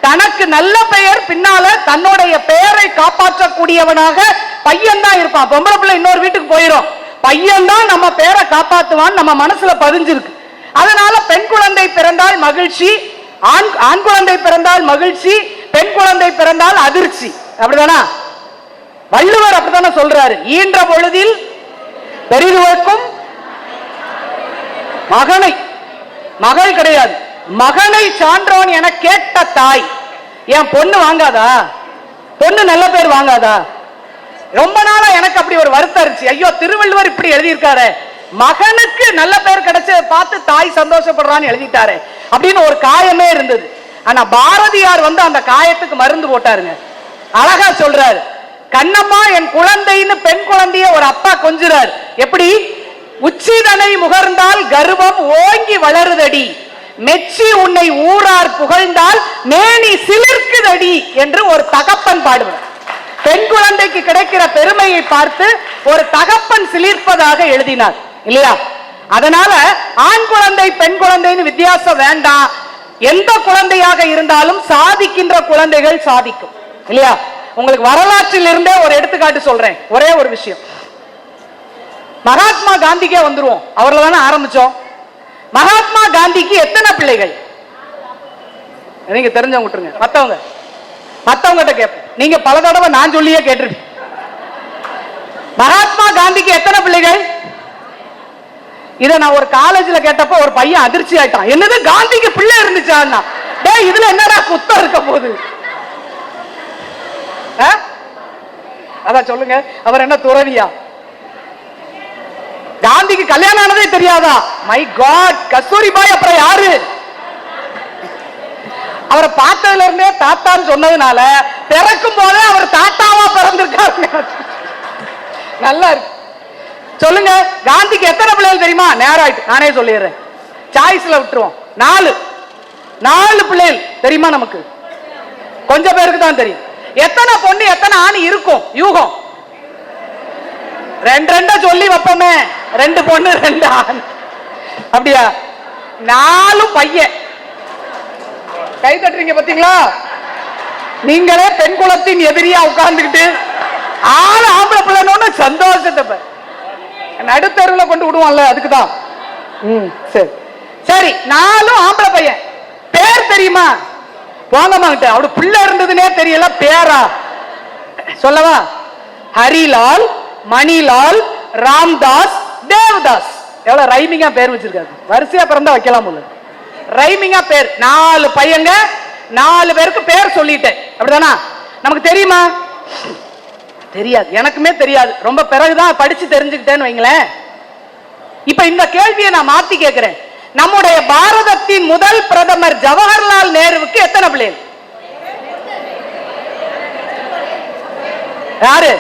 தனக்கு நல்ல பெயர் பின்னால தன்னுடைய பெயரை காப்பாற்றக்கூடியவனாக பையன் தான் இருப்பான். பொம்பளை பிள்ளை இன்னொரு வீட்டுக்கு போயிடும், பையன் தான் நம்ம பெயரை காப்பாற்றுவான் நம்ம மனசுல பதிஞ்சிருக்கு. அதனால பெண் குழந்தை பிறந்தால் மகிழ்ச்சி, ஆண் குழந்தை பிறந்தால் மகிழ்ச்சி, பெண் குழந்தை பிறந்தால் அதிர்ச்சி. அப்படிதானா? வள்ளுவர் அப்படித்தானே சொல்றாரு, ஈன்ற பொழுதில் பெரிதுவர்க்கும் மகனை, மகள் கிடையாது, மகனை சான்றோன் என கேட்ட தாய். என் பொண்ணு வாங்காதா? பொண்ணு நல்ல பேர் வாங்காதா? ரொம்ப நாளா எனக்கு அப்படி ஒரு வருத்தம் இருந்துச்சு. ஐயோ, திருவள்ளுவர் இப்படி எழுதியிருக்காரு, மகனுக்கு நல்ல பேர் கிடைச்ச பார்த்து தாய் சந்தோஷப்படுறான்னு எழுதிட்டாரு அப்படின்னு ஒரு காயமே இருந்தது. ஆனா பாரதியார் அந்த காயத்துக்கு மருந்து போட்டாருங்க. அழகா சொல்றாரு, கண்ணம்மா என் குழந்தைன்னு பெண் குழந்தைய ஒரு அப்பா கொஞ்சுறார். எப்படி? உச்சிதனை முகர்ந்தால் கர்வம் ஓங்கி வளருதடி, மெச்சி உன்னை ஊரார் புகழ்ந்தால் மேனி சிலிர்க்குதடி என்று ஒரு தகப்பன் பாடுவார். பெண் குழந்தைக்கு கிடைக்கிற பெருமையை பார்த்து ஒரு தகப்பன் சிலிர்ப்பதாக எழுதினார் இல்லையா? அதனால ஆண் குழந்தை பெண் குழந்தைன்னு வித்தியாசம் வேண்டாம். எந்த குழந்தையாக இருந்தாலும் சாதிக்கின்ற குழந்தைகள் சாதிக்கும் இல்லையா? உங்களுக்கு வரலாற்றில் இருந்தே ஒரு எடுத்துக்காட்டு சொல்றேன். ஒரே ஒரு விஷயம், மகாத்மா காந்திக்கே வந்துருவோம். அவர்ல தானே ஆரம்பிச்சோம். மகாத்மா காந்திக்கு எத்தனை பிள்ளைகள்? நீங்க தெரிஞ்சவங்க விட்டுருங்க, மத்தவங்க கேட்போம். நீங்க பல தடவை நான் சொல்லியே கேட்டிருப்பீங்க. மகாத்மா காந்திக்கு எத்தனை பிள்ளைகள்? இத நான் ஒரு காலேஜ்ல கேட்டப்ப ஒரு பையன் அதிர்ச்சி ஆயிட்டான். என்னது, காந்திக்கு பிள்ளை இருந்துச்சா? டேய், இதுல என்னடா குத்தம் இருக்க போகுது? அதான் சொல்லுங்க, அவர் என்ன துறவியா? காந்திக்கு கல்யாணம் ஆனதே தெரியாதா? மை காட், கஸ்தூரிபாய் அப்புறம் யாரு? அவரை பார்த்ததுல இருந்தே தாத்தான்னு சொன்னதுனால பிறக்கும் போதே அவர் தாத்தாவா பிறந்திருக்காரு. நல்லா இருக்கு. சொல்லுங்க, காந்திக்கு எத்தனை பிள்ளைகள் தெரியுமா? நேரம் ஆயிட்டு, நானே சொல்லிடுறேன், சாய்ஸ்ல விட்டுருவோம். 4 பிள்ளைகள் தெரியுமா? நமக்கு கொஞ்சம் பேருக்கு தான் தெரியும். எத்தனை பொண்ணு எத்தனை ஆண் இருக்கும்? யூகம் 2 சொல்லி வைப்போமே, 2 பொண்ணு 2 ஆண். அப்படியா? 4 பையன். கை தட்டுறீங்க பாத்தீங்களா? நீங்களே பெண் குலத்தின் எதிரியா உட்கார்ந்துக்கிட்டு 6 ஆம்பளை பிள்ளைன்னு சந்தோஷத்தை நடுத்தருவில் கொண்டு விடுவான்ல, அதுக்குதான். சரி சரி, 4 ஆம்பளை பையன். பேர் தெரியுமா? போங்கம்மா கிட்ட, அவரு பிள்ளை இருந்ததுன்னே தெரியல, பேரா சொல்லவா? ஹரிலால், மணிலால், ராம்தாஸ், தேவதாஸ். எவ்வளவு ரைமிங்கா பேர் வச்சிருக்காரு. வரிசையா பிறந்தா வைக்கலாம் போல, ரைமிங்கா பேர். 4 பையங்க, 4 பேருக்கு பேர் சொல்லிட்டேன். அப்படிதானா? நமக்கு தெரியுமா? தெரியாது, எனக்குமே தெரியாது. ரொம்ப பிறகுதான் படிச்சு தெரிஞ்சுக்கிட்டேன்னு வைங்களேன். இப்ப இந்த கேள்வியை நான் மாத்தி கேட்கிறேன். நம்முடைய பாரதத்தின் முதல் பிரதமர் ஜவஹர்லால் நேருவுக்கு எத்தனை பிள்ளைகள்? யாரு?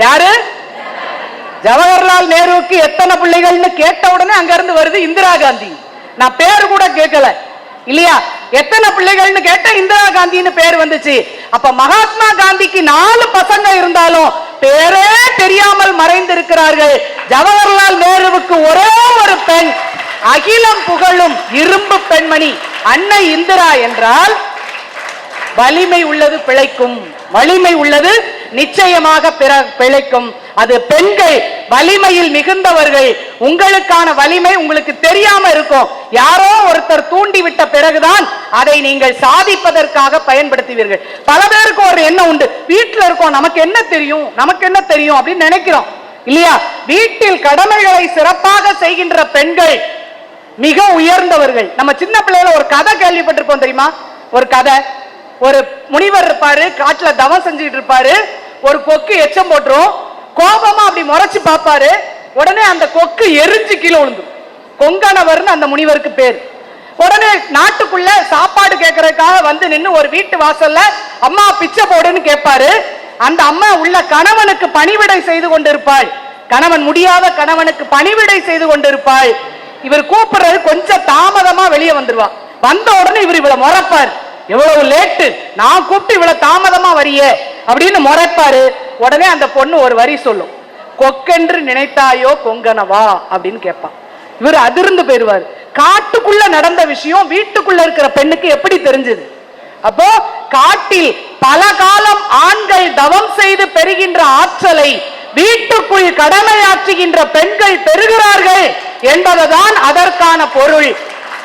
யாரு? ஜவஹர்லால் நேருவுக்கு எத்தனை பிள்ளைகள்னு கேட்ட உடனே அங்க இருந்து வருது இந்திரா காந்தி. நான் பேரு கூட கேட்கல இல்லையா? எத்தனை பிள்ளைகள்னு கேட்ட இந்திரா காந்தின்னு பேர் வந்துச்சு. அப்ப மகாத்மா காந்திக்கு 4 பசங்க இருந்தாலும் பேரே தெரியாமல் மறைந்திருக்கிறார்கள். ஜவஹர்லால் நேருவுக்கு ஒரே ஒரு பெண், அகிலம் புகழும் இரும்பு பெண்மணி அன்னை இந்திரா என்றால் வலிமை உள்ளது பிழைக்கும், வலிமை உள்ளது நிச்சயமாக பிழைக்கும். அது பெண்கள் வலிமையில் மிகுந்தவர்கள். உங்களுக்கான வலிமை உங்களுக்கு தெரியாம இருக்கும். யாரோ ஒருத்தர் தூண்டிவிட்ட பிறகுதான் அதை நீங்கள் சாதிப்பதற்காக பயன்படுத்துவீர்கள். பல பேருக்கு ஒரு எண்ணம் உண்டு, வீட்டில் இருக்கோம், நமக்கு என்ன தெரியும், நமக்கு என்ன தெரியும் அப்படின்னு நினைக்கிறோம் இல்லையா? வீட்டில் கடமைகளை சிறப்பாக செய்கின்ற பெண்கள் மிக உயர்ந்தவர்கள். நம்ம சின்ன பிள்ளையில ஒரு கதை கேள்விப்பட்டிருப்போம் தெரியுமா? ஒரு கதை, ஒரு முனிவர் இருப்பாரு, காட்டுல தவம் செஞ்சுட்டு இருப்பாரு. ஒரு கொக்கு எச்சம் போட்டுரும், கோபமா அப்படி முறைச்சு பார்ப்பாரு. உடனே அந்த கொக்கு எரிஞ்சு கீழே விழுந்துரும். கொங்கணவர்னு அந்த முனிவருக்கு பேர். உடனே நாட்டுக்குள்ள சாப்பாடு கேட்கறதுக்காக வந்து நின்று ஒரு வீட்டு வாசல்ல அம்மா பிச்சை போடுன்னு கேட்பாரு. அந்த அம்மா உள்ள கணவனுக்கு பணிவிடை செய்து கொண்டிருப்பாள். கணவன் முடியாத கணவனுக்கு பணிவிடை செய்து கொண்டிருப்பாள். இவர் கூப்பிடுறது கொஞ்சம் தாமதமா வெளியே வந்துருவா. வந்த உடனே இவர் இவ்வளவு முறைப்பார், எவ்வளவு லேட்டு, நான் கூப்பிட்டு இவ்வளவு தாமதமா வரியே அப்படின்னு முறைப்பாரு. உடனே அந்த பொண்ணு ஒரு வரி சொல்லும், கொக்கென்று நினைத்தாயோ கொங்கனவா அப்படின்னு கேட்பான். இவர் அதிர்ந்து போயிருவார். காட்டுக்குள்ள நடந்த விஷயம் வீட்டுக்குள்ள இருக்கிற பெண்ணுக்கு எப்படி தெரிஞ்சது? அப்போ காட்டில் பல காலம் ஆண்கள் தவம் செய்து பெறுகின்ற ஆற்றலை வீட்டுக்குள் கடமையாற்றுகின்ற பெண்கள் பெறுகிறார்கள் என்பதுதான் அதற்கான பொருள்.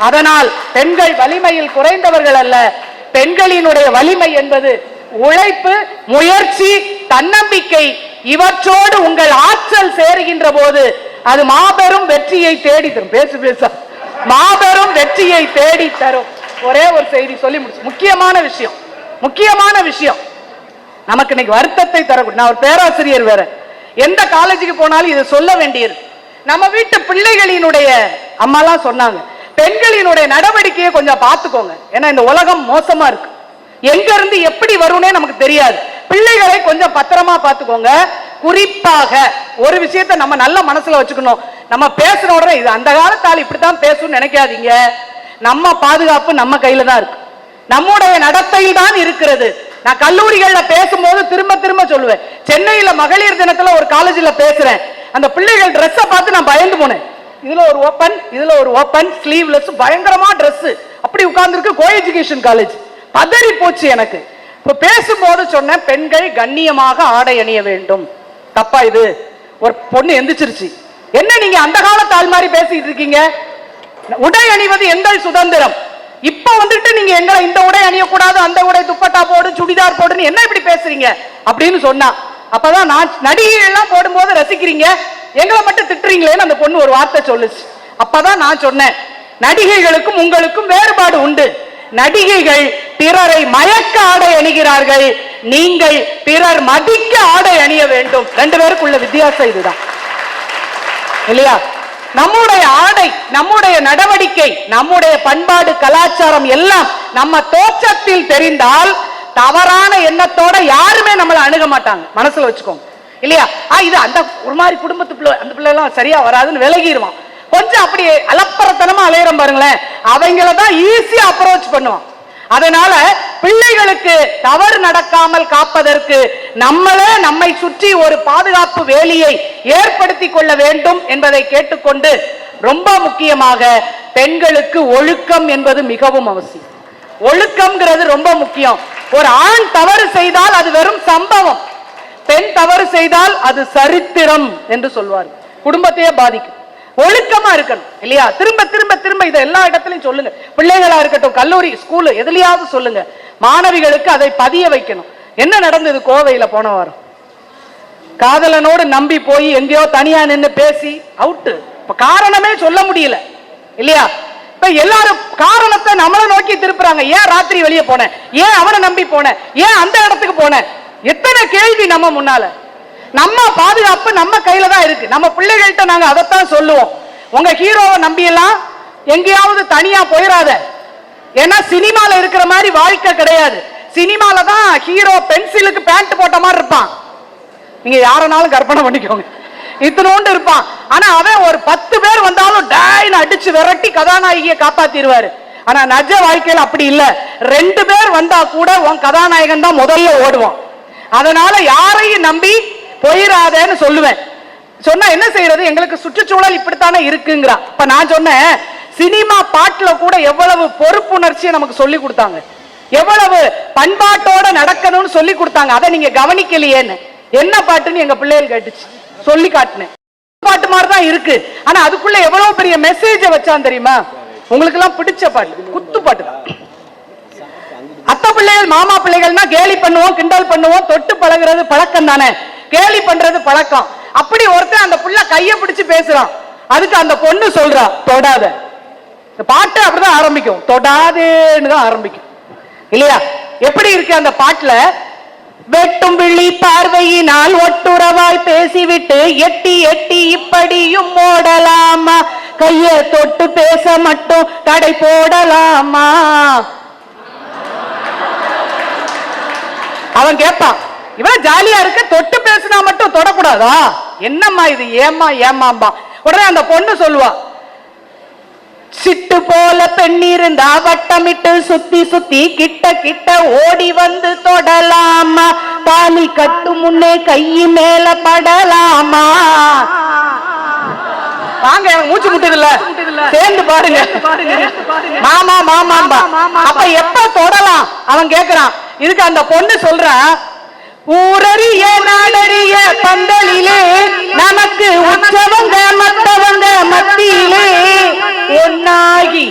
அதனால் பெண்கள் வலிமையில் குறைந்தவர்கள் அல்ல. பெண்களினுடைய வலிமை என்பது உழைப்பு, முயற்சி, தன்னம்பிக்கை, இவற்றோடு உங்கள் ஆற்றல் சேருகின்ற போது அது மாபெரும் வெற்றியை தேடி தரும். மாபெரும் வெற்றியை தேடி தரும். ஒரே ஒரு செய்தி சொல்லி முடிச்சு, முக்கியமான விஷயம் நமக்கு இன்னைக்கு வருத்தத்தை தரக்கூடிய, நான் ஒரு பேராசிரியர், வேற எந்த காலேஜுக்கு போனாலும் இதை சொல்ல வேண்டியது. நம்ம வீட்டு பிள்ளைகளினுடைய அம்மாலாம் சொன்னாங்க, பெண்களினுடைய நடவடிக்கையை கொஞ்சம் பார்த்துக்கோங்க. ஏன்னா இந்த உலகம் மோசமா இருக்கு, எங்க இருந்து எப்படி வரும்னே நமக்கு தெரியாது. பிள்ளைகளை கொஞ்சம் பத்திரமா பார்த்துக்கோங்க. குறிப்பாக ஒரு விஷயத்தை நம்ம நல்ல மனசுல வச்சுக்கணும். நம்ம பேசுற உடனே இது அந்த காலத்தால் இப்படித்தான் பேசணும்னு நினைக்காதீங்க. நம்ம பாதுகாப்பு நம்ம கையில தான் இருக்கு, நம்முடைய நடத்தையில் தான் இருக்கிறது. நான் கல்லூரிகள்ல பேசும்போது திரும்ப சொல்லுவேன். சென்னையில மகளிர் தினத்துல ஒரு காலேஜ்ல பேசுறேன். அந்த பிள்ளைகள் ட்ரெஸ்ஸை பார்த்து நான் பயந்து போனேன். இதுல ஒரு ஓபன் ஸ்லீவ்லெஸ் பயங்கரமா ட்ரெஸ் அப்படி உட்கார்ந்துருக்கு. Co education college. பதறி போச்சு எனக்கு. இப்ப பேசும்போது சொன்ன பெண்கள் கண்ணியமாக ஆடை அணிய வேண்டும். தப்பா இது? ஒரு பொண்ணு எந்திரிச்சிருச்சு, என்ன நீங்க அந்த காலத்து ஆள் மாதிரி பேசிட்டு இருக்கீங்க? உடை அணிவது எங்கள் சுதந்திரம். இப்ப வந்துட்டு நீங்க எங்களை இந்த உடை அணியக்கூடாது, அந்த உடை, துப்பட்டா போடு, சுடிதார் போடுன்னு என்ன இப்படி பேசுறீங்க அப்படின்னு சொன்னா, அப்பதான் நான் நடிகைகள் எல்லாம் போடும்போது ரசிக்கிறீங்க, எங்களை மட்டும் திட்டுறீங்களேன்னு அந்த பொண்ணு ஒரு வார்த்தை சொல்லுச்சு. அப்பதான் நான் சொன்னேன், நடிகைகளுக்கும் உங்களுக்கும் வேறுபாடு உண்டு. நடிகைகள் பிறரை மயக்க ஆடை அணிகிறார்கள், நீங்கள் பிறர் மதிக்க ஆடை அணிய வேண்டும். ரெண்டு பேருக்குள்ள வித்தியாசம் இதுதான் இல்லையா? நம்முடைய ஆடை, நம்முடைய நடவடிக்கை, நம்முடைய பண்பாடு, கலாச்சாரம் எல்லாம் நம்ம தோற்றத்தில் தெரிந்தால் தவறான எண்ணத்தோட யாருமே நம்மளை அணுக மாட்டாங்க. மனசுல வச்சுக்கோங்க இல்லையா? இது அந்த ஒரு மாதிரி குடும்பத்து பிள்ளை, அந்த பிள்ளை எல்லாம் சரியா வராதுன்னு விலகிடுவான். கொஞ்சம் அப்படி அலப்பறத்தனமா அலையிறோம் பாருங்களேன், அவங்கள தான் ஈஸியா அப்ரோச் பண்ணுவான். அதனால பிள்ளைகளுக்கு தவறு நடக்காமல் காப்பதற்கு நம்மளே நம்மை சுற்றி ஒரு பாதுகாப்பு வேலியை ஏற்படுத்திக் கொள்ள வேண்டும் என்பதை கேட்டுக்கொண்டு, ரொம்ப முக்கியமாக பெண்களுக்கு ஒழுக்கம் என்பது மிகவும் அவசியம். ஒழுக்கம்ங்கிறது ரொம்ப முக்கியம். ஒரு ஆண் தவறு செய்தால் அது வெறும் சம்பவம், பெண் தவறு செய்தால் அது சரித்திரம் என்று சொல்வார். குடும்பத்தையே பாதிக்கும். ஒழுக்கமா இருக்கணும் இல்லையா? திரும்ப திரும்ப திரும்ப இதை எல்லா இடத்துலையும் சொல்லுங்க. பிள்ளைகளா இருக்கட்டும், கல்லூரி, ஸ்கூலு, எதுலையாவது சொல்லுங்க. மாணவிகளுக்கு அதை பதிய வைக்கணும். என்ன நடந்தது கோவையில போன வாரம்? காதலனோடு நம்பி போய் எங்கேயோ தனியா நின்று பேசி அவுட்டு. இப்ப காரணமே சொல்ல முடியல இல்லையா? இப்ப எல்லாரும் காரணத்தை நம்மளை நோக்கி திருப்புறாங்க. ஏன் ராத்திரி வெளியே போனேன், ஏன் அவனை நம்பி போனேன், ஏன் அந்த இடத்துக்கு போனேன், எத்தனை கேள்வி நம்ம முன்னால. நம்ம பாதுகாப்பு நம்ம கையில தான் இருக்கு. நம்ம பிள்ளைகள்கிட்ட நாங்க அதைத்தான் சொல்லுவோம். உங்க ஹீரோவை நம்பியெல்லாம் எங்கேயாவது தனியா போயிடாத. ஏன்னா சினிமால இருக்கிற மாதிரி வாழ்க்கை கிடையாது. சினிமால தான் ஹீரோ பென்சிலுக்கு பேண்ட் போட்ட மாதிரி இருப்பான். நீங்க யாரனாலும் கற்பனை பண்ணிக்கோங்க, இத்தனோண்டு இருப்பான். ஆனா அவன் ஒரு 10 பேர் வந்தாலும் டாய்னு அடிச்சு விரட்டி கதாநாயகியை காப்பாத்திடுவாரு. ஆனா நிஜ வாழ்க்கையில் அப்படி இல்ல. 2 பேர் வந்தா கூட உன் கதாநாயகன் தான் முதல்ல ஓடுவான். அதனால யாரையும் நம்பி போயிடாதேன்னு சொல்லுவேன். சொன்னா என்ன செய்யறது, எங்களுக்கு சுற்றுச்சூழல் இப்படித்தானே இருக்குங்கிறான். இப்ப நான் சொன்னேன், சினிமா பாட்டுல கூட எவ்வளவு பொறுப்புணர்ச்சியை நமக்கு சொல்லி கொடுத்தாங்க, எவ்வளவு பண்பாட்டோட நடக்கணும்னு சொல்லி கொடுத்தாங்க. அதை நீங்க கவனிக்கலையேன்னு. என்ன பாட்டுன்னு எங்க பிள்ளைகள் கேட்டுச்சு, சொல்லி காட்டினேன். பாட்டு மாதிரி தான் இருக்கு, ஆனா அதுக்குள்ள எவ்வளவு பெரிய மெசேஜ வச்சான் தெரியுமா? உங்களுக்கு எல்லாம் பிடிச்ச பாட்டு குத்து பாட்டு தான். அத்தை பிள்ளைகள் மாமா பிள்ளைகள்னா கேலி பண்ணுவோம், கிண்டல் பண்ணுவோம், தொட்டு பழகிறது பழக்கம் தானே, கேலி பண்றது பழக்கம். அப்படி ஒருத்தன் அந்த புள்ள கைய பிடிச்சு பேசுறான், அதுக்கு அந்த பொண்ணு சொல்றா தொடாத. பாட்டு அப்படிதான் ஆரம்பிக்கும், தொடாதேன்னு தான் ஆரம்பிக்கும் இல்லையா? எப்படி இருக்கு அந்த பாட்டுல? வெட்டும் விழி பார்வையினால் ஒட்டுறவாய் பேசிவிட்டு எட்டி எட்டி இப்படியும் ஓடலாமா, கைய தொட்டு பேச மட்டும் தடை போடலாமா? அவன் கேட்பான், இவன் ஜாலியா இருக்க, தொட்டு பேசினா மட்டும் தொடக்கூடாதா? என்னம்மா இது, ஏமா ஏமாம்பா. உடனே அந்த பொண்ணு சொல்லுவா, சிட்டு போல பெண் இருந்தா வட்டமிட்டு சுத்தி சுத்தி கிட்ட கிட்ட ஓடி வந்து தொடலாமா? தாலி கட்டு முன்னே கை மேல படலாமா? வாங்க, மூச்சு முட்டுதுல்ல, சேர்ந்து பாருங்க. மாமா மாமாம்பா. அப்ப எப்ப தொடலாம் அவன் கேக்குறான். இதுக்கு அந்த பொண்ணு சொல்றான், ஊரறிய நாடறிய பந்தலிலே நமக்கு உற்சவங்க மத்தவங்க மத்தியிலே ஒன்னாகி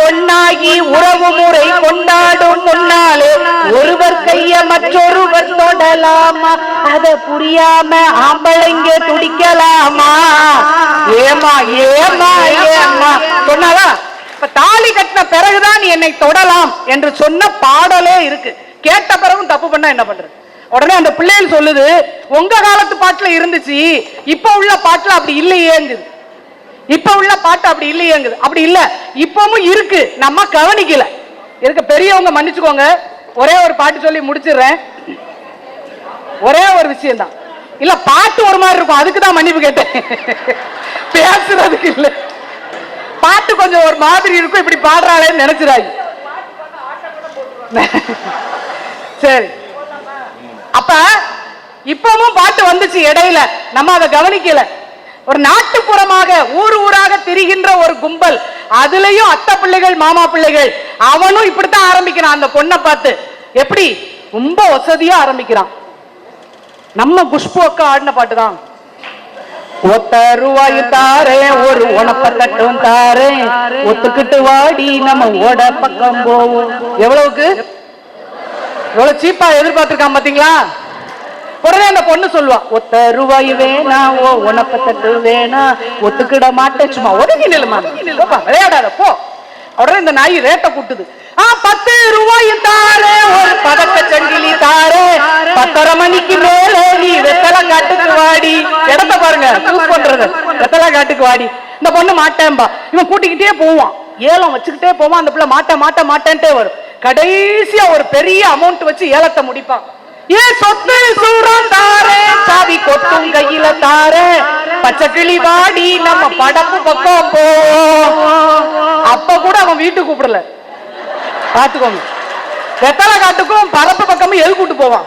ஒன்னாகி உறவு முறை கொண்டாடும் முன்னாலே ஒருவர் கைய மற்றொருவர் தொடலாமா? அத புரியாம ஆம்பளைங்க துடிக்கலாமா? ஏமா ஏமா ஏமா சொன்னாலா? இப்ப தாலி கட்டின பிறகுதான் நீ என்னை தொடலாம் என்று சொன்ன பாடலே இருக்கு. கேட்ட பிறகும் தப்பு பண்ணா என்ன பண்றது? உடனே அந்த பிள்ளைகள் சொல்லுது, உங்க காலத்து பாட்டுல இருந்துச்சு, இப்ப உள்ள பாட்டுல அப்படி இல்லையேங்குது. இப்ப உள்ள பாட்டு அப்படி இல்லையேங்குது. அப்படி இல்ல, இப்பவும் இருக்கு, நம்ம கவனிக்கல. இருக்க பெரியவங்க மன்னிச்சுக்கோங்க, ஒரே ஒரு பாட்டு சொல்லி முடிச்சிடுறேன். ஒரே ஒரு விஷயம் தான். இல்ல பாட்டு ஒரு மாதிரி இருக்கும், அதுக்கு தான் மன்னிப்பு கேட்டேன், பேசுறதுக்கு இல்ல. பாட்டு கொஞ்சம் ஒரு மாதிரி இருக்கும், இப்படி பாடுறாளேன்னு நினைச்சிடாங்க. சரி, அப்ப இப்பவும் பாட்டு வந்துச்சு இடையில, நம்ம அதை கவனிக்கல. ஒரு நாட்டுப்புறமாக ஊர் ஊராக திரிகின்ற ஒரு கும்பல், அதுலயும் அத்தை பிள்ளைகள் மாமா பிள்ளைகள், அவனும் இப்படித்தான் ஆரம்பிக்கிறான். அந்த பொண்ணை பார்த்து எப்படி ரொம்ப வசதியா ஆரம்பிக்கிறான். நம்ம குஷ்பு அக்கா ஆடின பாட்டு தான். ஒத்த ரூபாய் தாரே, ஒரு உணப்ப கட்டும் தாரே, ஒத்துக்கிட்டு வாடி நம்ம ஓட பக்கம் போவோம். எவ்வளவுக்கு எவ்வளவு சீப்பா எதிர்பார்த்திருக்கான் பாத்தீங்களா? உடனே அந்த பொண்ணு சொல்லுவா, ஒத்த ரூபாய் வேணா, ஓ உனப்பத்தட்டு வேணா, ஒத்துக்கிட மாட்டேன், சும்மா ஒதுங்கி நிலுமா, விளையாடாத போ. உடனே இந்த நாய் ரேட்டை கூட்டுது. 10 ரூபாய் தாரே, ஒரு பதக்க சங்கிலி தாரே, 10:30 மணிக்கு மேல நீ வெத்தலை காட்டுக்கு வாடி. இடத்த பாருங்க, சூஸ் பண்றது, வெத்தலை காட்டுக்கு வாடி. இந்த பொண்ணு மாட்டேன்பா. இவன் கூட்டிக்கிட்டே போவான், ஏலம் வச்சுக்கிட்டே போவான். அந்த பிள்ளை மாட்ட மாட்ட மாட்டேன்ட்டே வரும். கடைசியா ஒரு பெரிய அமௌண்ட் வச்சு ஏலத்தை முடிப்பான். ஏன் சொத்து சூரம் தாரே, சாவி கொத்தும் கையில தாரே, பச்சை கிளி வாடி நம்ம படப்பு பக்கம் போ. அப்ப கூட அவன் வீட்டுக்கு கூப்பிடல, பாத்துக்கோங்க. வெத்தலை காட்டுக்கும் படப்பு பக்கமும் எது கூட்டு போவான்.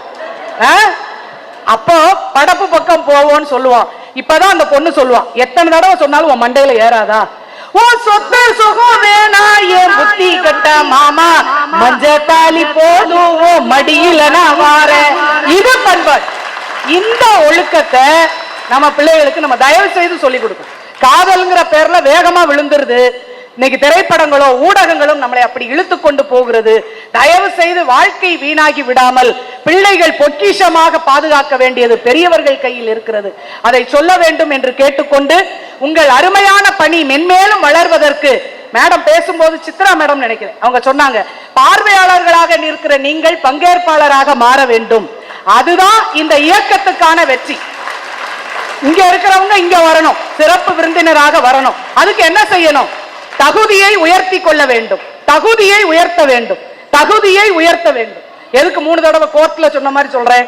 அப்போ படப்பு பக்கம் போவோன்னு சொல்லுவான். இப்பதான் அந்த பொண்ணு சொல்லுவான், எத்தனை தடவை சொன்னாலும் உன் மண்டையில ஏறாதா? ஓ சொத்து சுகம் வேணா, என் புத்தி கட்ட மாமா, மஞ்ச தாலி போதும் மடியில நான் வாரேன். இது பண்பாடு. இந்த ஒழுக்கத்தை நம்ம பிள்ளைகளுக்கு நம்ம தயவு செய்து சொல்லி கொடுக்கணும். காதல்ங்கிற பேர்ல வேகமா விழுந்துருது. இன்னைக்கு திரைப்படங்களோ ஊடகங்களும் நம்மளை அப்படி இழுத்து கொண்டு போகிறது. தயவு செய்து வாழ்க்கை வீணாகி விடாமல் பிள்ளைகள் பொக்கிஷமாக பாதுகாக்க வேண்டியது பெரியவர்கள் கையில் இருக்கிறது. அதை சொல்ல வேண்டும் என்று கேட்டுக்கொண்டு, உங்கள் அருமையான பணி மென்மேலும் வளர்வதற்கு மேடம் பேசும்போது, சித்ரா மேடம் நினைக்கிறேன், அவங்க சொன்னாங்க, பார்வையாளர்களாக நிற்கிற நீங்கள் பங்கேற்பாளராக மாற வேண்டும். அதுதான் இந்த இயக்கத்துக்கான வெற்றி. இங்க இருக்கிறவங்க இங்க வரணும், சிறப்பு விருந்தினராக வரணும். அதுக்கு என்ன செய்யணும்? தகுதியை உயர்த்தி கொள்ள வேண்டும், தகுதியை உயர்த்த வேண்டும், தகுதியை உயர்த்த வேண்டும். எதுக்கு 3 தடவை கோர்ட்ல சொன்ன மாதிரி சொல்றேன்?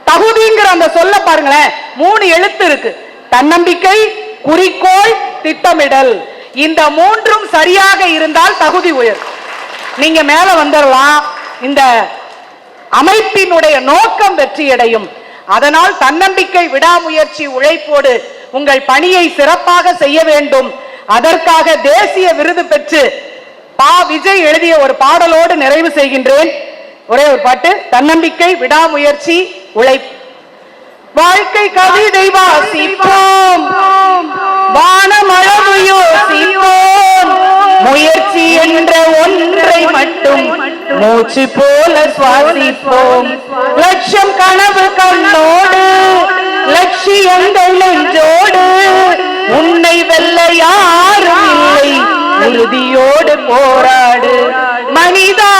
தகுதிங்கிற அந்த சொல்ல பாருங்களேன், 3 எழுத்து இருக்கு. தன்னம்பிக்கை, குறிக்கோள், திட்டமிடல். இந்த 3ம் சரியாக இருந்தால் தகுதி உயர். நீங்க மேல வந்துடலாம். இந்த அமைப்பினுடைய நோக்கம் வெற்றியடையும். அதனால் தன்னம்பிக்கை, விடாமுயற்சி, உழைப்போடு உங்கள் பணியை சிறப்பாக செய்ய வேண்டும். அதற்காக தேசிய விருது பெற்று பா விஜய் எழுதிய ஒரு பாடலோடு நிறைவு செய்கின்றேன். ஒரே ஒரு பாட்டு. தன்னம்பிக்கை, விடாமுயற்சி, உழைப்பு. வாழ்க்கை கவிதை வாசிப்போம், வானமளவு யோசிப்போம், முயற்சி என்ற ஒன்றை மட்டும் மூச்சு போல சுவாசிப்போம். லட்சம் கனவு கண்ணோடு, லட்சியங்கள் நெஞ்சோடு, உன்னை வெல்ல யாரும் இல்லை, உறுதியோடு போராடு. மனிதா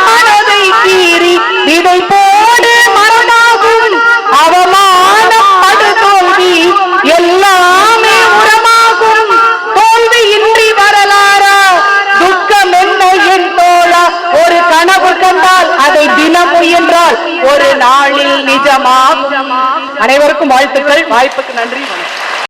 மனதை தீரி விடை போடு, மரணாகும் அவமானம், படுதோல்வி எல்லாமே உரமாகும். அனைவருக்கும் வாழ்த்துக்கள். வாய்ப்புக்கு நன்றி. வணக்கம்.